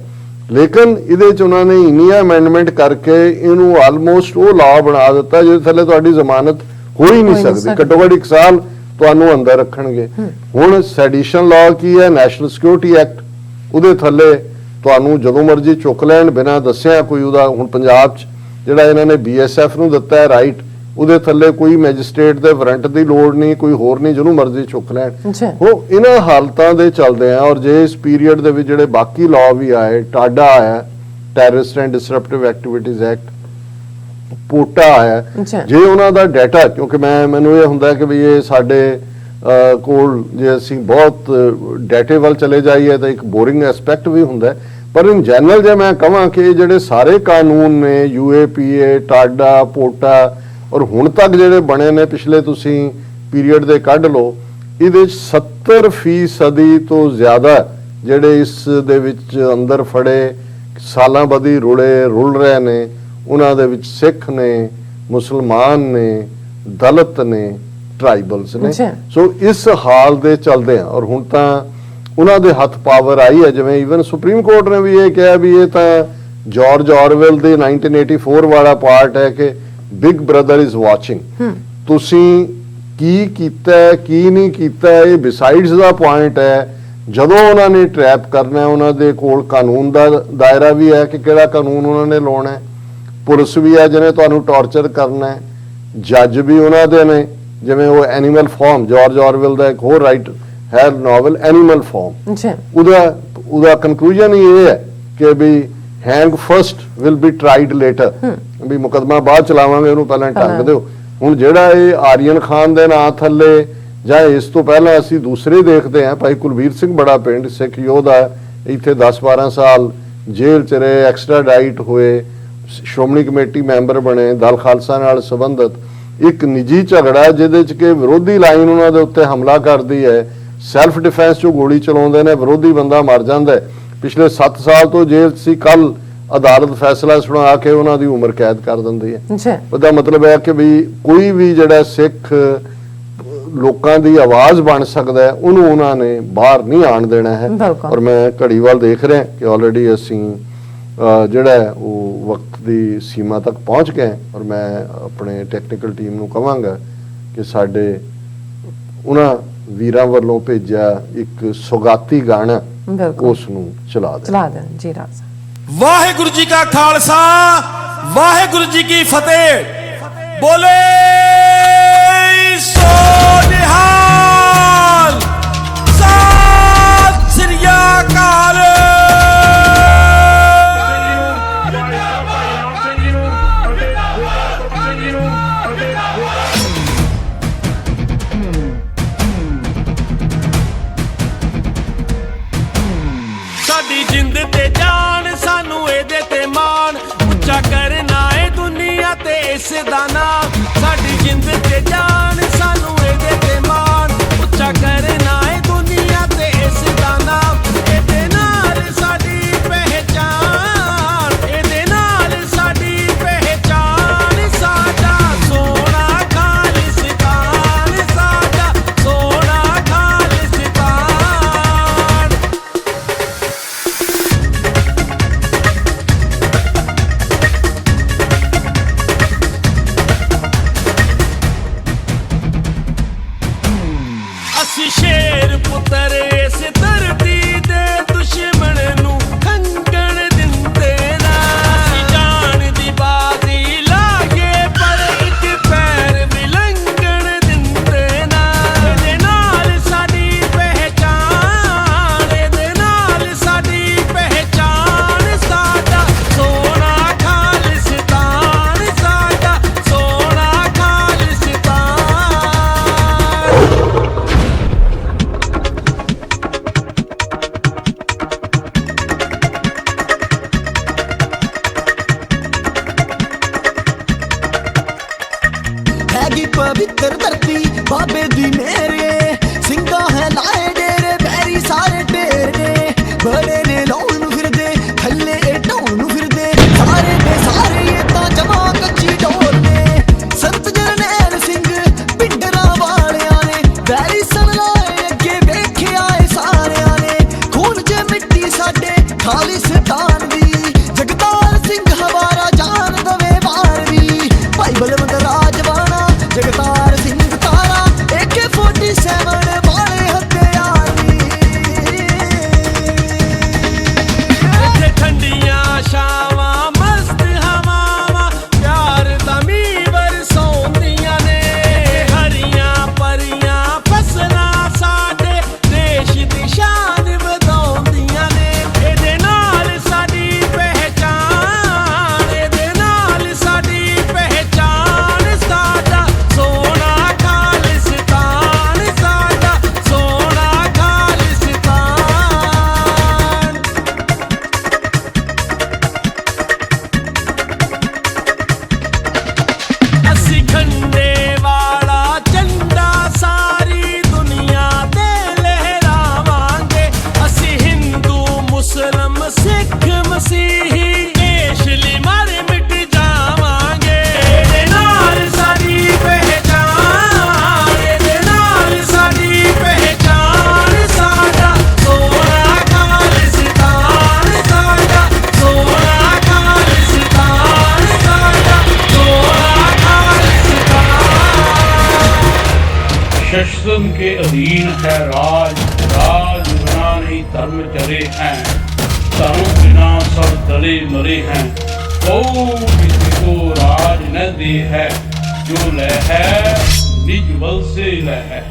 ਲੇਕਿਨ ਇਹਦੇ 'ਚ ਉਹਨਾਂ ਨੇ ਇੰਨੀਆਂ ਅਮੈਂਡਮੈਂਟ ਕਰਕੇ ਇਹਨੂੰ ਆਲਮੋਸਟ ਉਹ ਲਾਅ ਬਣਾ ਦਿੱਤਾ ਜਿਹਦੇ ਥੱਲੇ ਤੁਹਾਡੀ ਜ਼ਮਾਨਤ ਹੋ ਹੀ ਨਹੀਂ ਸਕਦੀ, ਘੱਟੋ ਘੱਟ 1 ਸਾਲ ਤੁਹਾਨੂੰ ਅੰਦਰ ਰੱਖਣਗੇ। ਹੁਣ ਸੈਡੀਸ਼ਨ ਲਾਅ ਕੀ ਹੈ? ਨੈਸ਼ਨਲ ਸਿਕਿਉਰਿਟੀ ਐਕਟ, ਉਹਦੇ ਥੱਲੇ ਤੁਹਾਨੂੰ ਜਦੋਂ ਮਰਜ਼ੀ ਚੁੱਕ ਲੈਣ ਬਿਨਾਂ ਦੱਸਿਆ ਕੋਈ ਉਹਦਾ। ਹੁਣ ਪੰਜਾਬ 'ਚ ਜਿਹੜਾ ਇਹਨਾਂ ਨੇ BSF ਨੂੰ ਦਿੱਤਾ ਹੈ ਰਾਈਟ, ਉਹਦੇ ਥੱਲੇ ਕੋਈ ਮੈਜਿਸਟ੍ਰੇਟ ਦੇ ਵਾਰੰਟ ਦੀ ਲੋੜ ਨਹੀਂ, ਕੋਈ ਹੋਰ ਨਹੀਂ, ਜਿਹਨੂੰ ਮਰਜ਼ੀ ਚੁੱਕ ਲੈਣ। ਉਹ ਇਹਨਾਂ ਹਾਲਤਾਂ ਦੇ ਚੱਲਦੇ ਆ। ਔਰ ਜੇ ਇਸ ਪੀਰੀਅਡ ਦੇ ਵਿੱਚ ਜਿਹੜੇ ਬਾਕੀ ਲਾਅ ਵੀ ਆਏ, ਟਾਡਾ ਆਇਆ ਟੈਰਰਿਸਟ ਐਂਡ ਡਿਸਰਪਟਿਵ ਐਕਟੀਵਿਟੀਜ਼ ਐਕਟ, ਪੋਟਾ ਆਇਆ, ਜੇ ਉਹਨਾਂ ਦਾ ਡਾਟਾ, ਕਿਉਂਕਿ ਮੈਨੂੰ ਇਹ ਹੁੰਦਾ ਕਿ ਵੀ ਇਹ ਸਾਡੇ ਕੋਲ ਜੇ ਅਸੀਂ ਬਹੁਤ ਡਾਟੇ ਵੱਲ ਚਲੇ ਜਾਈਏ ਤਾਂ ਇੱਕ ਬੋਰਿੰਗ ਐਸਪੈਕਟ ਵੀ ਹੁੰਦਾ, ਪਰ ਇਨ ਜਨਰਲ ਜੇ ਮੈਂ ਕਹਾਂ ਕਿ ਜਿਹੜੇ ਸਾਰੇ ਕਾਨੂੰਨ ਨੇ UAPA, ਟਾਡਾ, ਪੋਟਾ ਔਰ ਹੁਣ ਤੱਕ ਜਿਹੜੇ ਬਣੇ ਨੇ ਪਿਛਲੇ ਤੁਸੀਂ ਪੀਰੀਅਡ ਦੇ ਕੱਢ ਲਓ, ਇਹਦੇ 70% ਤੋਂ ਜ਼ਿਆਦਾ ਜਿਹੜੇ ਇਸ ਦੇ ਵਿੱਚ ਅੰਦਰ ਫੜੇ ਸਾਲਾਂ ਬਦੀ ਰੁਲ ਰਹੇ ਨੇ, ਉਹਨਾਂ ਦੇ ਵਿੱਚ ਸਿੱਖ ਨੇ, ਮੁਸਲਮਾਨ ਨੇ, ਦਲਿਤ ਨੇ, ਟ੍ਰਾਈਬਲਸ ਨੇ। ਸੋ ਇਸ ਹਾਲ ਦੇ ਚੱਲਦੇ ਆ ਔਰ ਹੁਣ ਤਾਂ ਉਹਨਾਂ ਦੇ ਹੱਥ ਪਾਵਰ ਆਈ ਹੈ। ਜਿਵੇਂ ਈਵਨ ਸੁਪਰੀਮ ਕੋਰਟ ਨੇ ਵੀ ਇਹ ਕਿਹਾ ਵੀ ਇਹ ਤਾਂ ਜਾਰਜ ਆਰਵੈਲ ਦੇ 1984 ਵਾਲਾ ਪਾਰਟ ਹੈ ਕਿ ਬਿਗ ਬ੍ਰਦਰ ਇਜ਼ ਵਾਚਿੰਗ, ਤੁਸੀਂ ਕੀ ਕੀਤਾ ਕੀ ਨਹੀਂ ਕੀਤਾ ਇਹ ਬਿਸਾਈਡਸ ਦਾ ਪੁਆਇੰਟ ਹੈ। ਜਦੋਂ ਉਹਨਾਂ ਨੇ ਟਰੈਪ ਕਰਨਾ ਉਹਨਾਂ ਦੇ ਕੋਲ ਕਾਨੂੰਨ ਦਾ ਦਾਇਰਾ ਵੀ ਹੈ ਕਿ ਕਿਹੜਾ ਕਾਨੂੰਨ ਉਹਨਾਂ ਨੇ ਲਾਉਣਾ ਹੈ, ਪੁਲਿਸ ਵੀ ਹੈ ਜਿਹਨੇ ਤੁਹਾਨੂੰ ਟਾਰਚਰ ਕਰਨਾ ਹੈ, ਜੱਜ ਵੀ ਉਹਨਾਂ ਦੇ ਨੇ। ਜਿਵੇਂ ਉਹ ਐਨੀਮਲ ਫਾਰਮ, ਜਾਰਜ ਆਰਵੈਲ ਦਾ ਇੱਕ ਹੋਰ ਰਾਈਟ ਹੈ ਨੋਵਲ ਐਨੀਮਲ ਫਾਰਮ, ਉਹਦਾ ਕਨਕਲੂਜਨ ਹੀ ਇਹ ਹੈ ਕਿ we hang first will be tried later, ਵੀ ਮੁਕਦਮਾ ਬਾਅਦ ਚਲਾਵਾਂਗੇ, ਉਹਨੂੰ ਪਹਿਲਾਂ ਟੰਗ ਦਿਓ। ਹੁਣ ਜਿਹੜਾ ਇਹ ਆਰੀਅਨ ਖਾਨ ਦੇ ਨਾਂ ਥੱਲੇ ਜਾਂ ਇਸ ਤੋਂ ਪਹਿਲਾਂ ਅਸੀਂ ਦੂਸਰੇ ਦੇਖਦੇ ਹਾਂ, ਭਾਈ ਕੁਲਬੀਰ ਸਿੰਘ ਬੜਾ ਪਿੰਡ ਸਿੱਖ ਯੋਧਾ, ਇੱਥੇ 10-12 ਸਾਲ ਜੇਲ੍ਹ 'ਚ ਰਹੇ, ਐਕਸਟਰਾਡਾਈਟ ਹੋਏ, ਸ਼੍ਰੋਮਣੀ ਕਮੇਟੀ ਮੈਂਬਰ ਬਣੇ, ਦਲ ਖਾਲਸਾ ਨਾਲ ਸੰਬੰਧਿਤ, ਇੱਕ ਨਿੱਜੀ ਝਗੜਾ ਜਿਹਦੇ ਚ ਕਿ ਵਿਰੋਧੀ ਲਾਈਨ ਉਹਨਾਂ ਦੇ ਉੱਤੇ ਹਮਲਾ ਕਰਦੀ ਹੈ, ਸੈਲਫ ਡਿਫੈਂਸ 'ਚੋਂ ਗੋਲੀ ਚਲਾਉਂਦੇ ਨੇ, ਵਿਰੋਧੀ ਬੰਦਾ ਮਰ ਜਾਂਦਾ ਹੈ। ਪਿਛਲੇ 7 ਸਾਲ ਤੋਂ ਜੇਲ੍ਹ ਸੀ, ਕੱਲ ਅਦਾਲਤ ਫੈਸਲਾ ਸੁਣਾ ਕੇ ਉਹਨਾਂ ਦੀ ਉਮਰ ਕੈਦ ਕਰ ਦਿੰਦੀ ਹੈ। ਉਹਦਾ ਮਤਲਬ ਹੈ ਕਿ ਵੀ ਕੋਈ ਵੀ ਜਿਹੜਾ ਸਿੱਖ ਲੋਕਾਂ ਦੀ ਆਵਾਜ਼ ਬਣ ਸਕਦਾ ਹੈ ਉਹਨੂੰ ਉਹਨਾਂ ਨੇ ਬਾਹਰ ਨਹੀਂ ਆਣ ਦੇਣਾ ਹੈ। ਔਰ ਮੈਂ ਘੜੀ ਵੱਲ ਦੇਖ ਰਿਹਾ ਕਿ ਆਲਰੇਡੀ ਅਸੀਂ ਜਿਹੜਾ ਉਹ ਵਕਤ ਦੀ ਸੀਮਾ ਤੱਕ ਪਹੁੰਚ ਗਏ। ਔਰ ਮੈਂ ਆਪਣੇ ਟੈਕਨੀਕਲ ਟੀਮ ਨੂੰ ਕਹਾਂਗਾ ਕਿ ਸਾਡੇ ਉਹਨਾਂ ਵੀਰਾਂ ਵੱਲੋਂ ਭੇਜਿਆ ਇੱਕ ਸੁਗਾਤੀ ਗਾਣਾ ਉਸ ਨੂੰ ਚਲਾ ਦੇਣ ਜੀ। ਰਾਜ ਵਾਹਿਗੁਰੂ ਜੀ ਕਾ ਖਾਲਸਾ, ਵਾਹਿਗੁਰੂ ਜੀ ਕੀ ਫਤਿਹ। ਬੋਲੇ ਸੋ ਨਿਹਾਲ, ਸਤਿ ਸ੍ਰੀ ਅਕਾਲ। ਸਾਡੀ ਜਿੰਦ ਤੇ ਜਾਨ, ਸਾਨੂੰ ਇਹਦੇ ਤੇ ਮਾਣ, ਉੱਚਾ ਕਰਨਾ ਏ ਦੁਨੀਆ ਤੇ ਇਸ ਦਾ ਨਾਮ। ਸਾਡੀ ਜਿੰਦ ਤੇ ਜਾਨ, ਸਾਨੂੰ ਇਹਦੇ ਤੇ ਮਾਣ, ਉੱਚਾ ਕਰਨਾ ਏ ਦੁਨੀਆ ਤੇ ਇਸ ਦਾ ਨਾਮ। ਇਹਦੇ ਨਾਲ ਸਾਡੀ ਪਹਿਚਾਨ, ਇਹਦੇ ਨਾਲ ਸਾਡੀ ਪਹਿਚਾਨ, ਸਾਡਾ ਸੋਹਣਾ ਖਾਲਿਸਤਾਨ, ਸਾਡਾ ਸੋਹਣਾ ਖਾਲਿਸਤਾਨ। ਅਸੀਂ ਸ਼ੇਰ ਪੁੱਤਰ ਇਸ ਧਰਤੀ ਦੇ ਦੁਸ਼ਮਣ ਨੂੰ ਖੰਗਣ ਦਿੰਦੇ ਨਾ। ਅਸੀਂ ਜਾਨ ਦੀ ਬਾਜ਼ੀ ਲਾਗੇ ਪਰ ਇੱਕ ਪੈਰ ਵੀ ਲੰਘਣ ਦਿੰਦੇ ਨਾ। ਇਹਦੇ ਨਾਲ ਸਾਡੀ ਪਹਿਚਾਨ, ਇਹਦੇ ਨਾਲ ਸਾਡੀ ਪਹਿਚਾਨ, ਸਾਡਾ ਸੋਹਣਾ ਖਾਲਿਸਤਾਨ, ਸਾਡਾ ਸੋਹਣਾ ਖਾਲਿਸਤਾਨ। हैगी पवित्र धरती बाबे दी मेरे, सिंगा है लाए डेरे, बैरी सारे टेरे, बड़े ने लौन फिर दे, थल्ले ढोन फिर दे, सारे दे सारे ये तो जमा कच्ची ढोल ने। संत जरनैल सिंह पिंडरा वालियां ने, बैरी सन लाए अगे वेखे आए सारियां ने। खून च मिट्टी साडे खालिस्तान दी, जगतार सिंह हवारा जान दवे बारवी, भाई बलवंत राजवाना जगतार सिंह तारा, AK-47 वाले हथियार वी। ਇੱਥੇ ਠੰਡੀਆਂ ਛਾਵਾਂ, ਮਸਤ ਹਵਾਵਾਂ, ਪਿਆਰ ਦਾ ਮੀਂਹ ਵਰਸਾਉਂਦੀਆਂ ਨੇ। ਹਰੀਆਂ ਭਰੀਆਂ ਫਸਲਾਂ ਸਾਡੇ ਦੇਸ਼ ਦੀ ਸ਼ਾਨ ਵਧਾਉਂਦੀਆਂ ਨੇ। ਇਹਦੇ ਨਾਲ ਸਾਡੀ ਪਹਿਚਾਨ, ਇਹਦੇ ਨਾਲ ਸਾਡੀ ਪਹਿਚਾਨ, ਸਾਡਾ ਸੋਹਣਾ ਖਾਲਿਸਤਾਨ, ਸਾਡਾ ਸੋਹਣਾ ਖਾਲਿਸਤਾਨ। ਅਸੀਂ ਖੰਡੇ ਵਾਲਾ ਝੰਡਾ ਸਾਰੀ ਦੁਨੀਆ ਤੇ ਲਹਿਰਾਵਾਂਗੇ। ਅਸੀਂ ਹਿੰਦੂ ਮੁਸਲਮ ਸਿੱਖ ਮਸੀਹੀ ਦੇਸ਼ ਲਈ ਮਰ ਮਿਟ ਜਾਵਾਂਗੇ। ਇਹਦੇ ਨਾਲ ਸਾਡੀ ਪਹਿਚਾਨ, ਇਹਦੇ ਨਾਲ ਸਾਡੀ ਪਹਿਚਾਨ, ਸਾਡਾ ਸੋਹਣਾ ਖਾਲਿਸਤਾਨ, ਸਾਡਾ ਸੋਹਣਾ ਖਾਲਿਸਤਾਨ, ਸਾਡਾ ਸੋਹਣਾ ਖਾਲਿਸਤਾਨ। शस्त्रम के अधीन है राज, राज बिना नहीं धर्म चले हैं, धर्म बिना सब दले मरे हैं। ओ किसी को राज न दे है, जो लय है निज बल से लय है।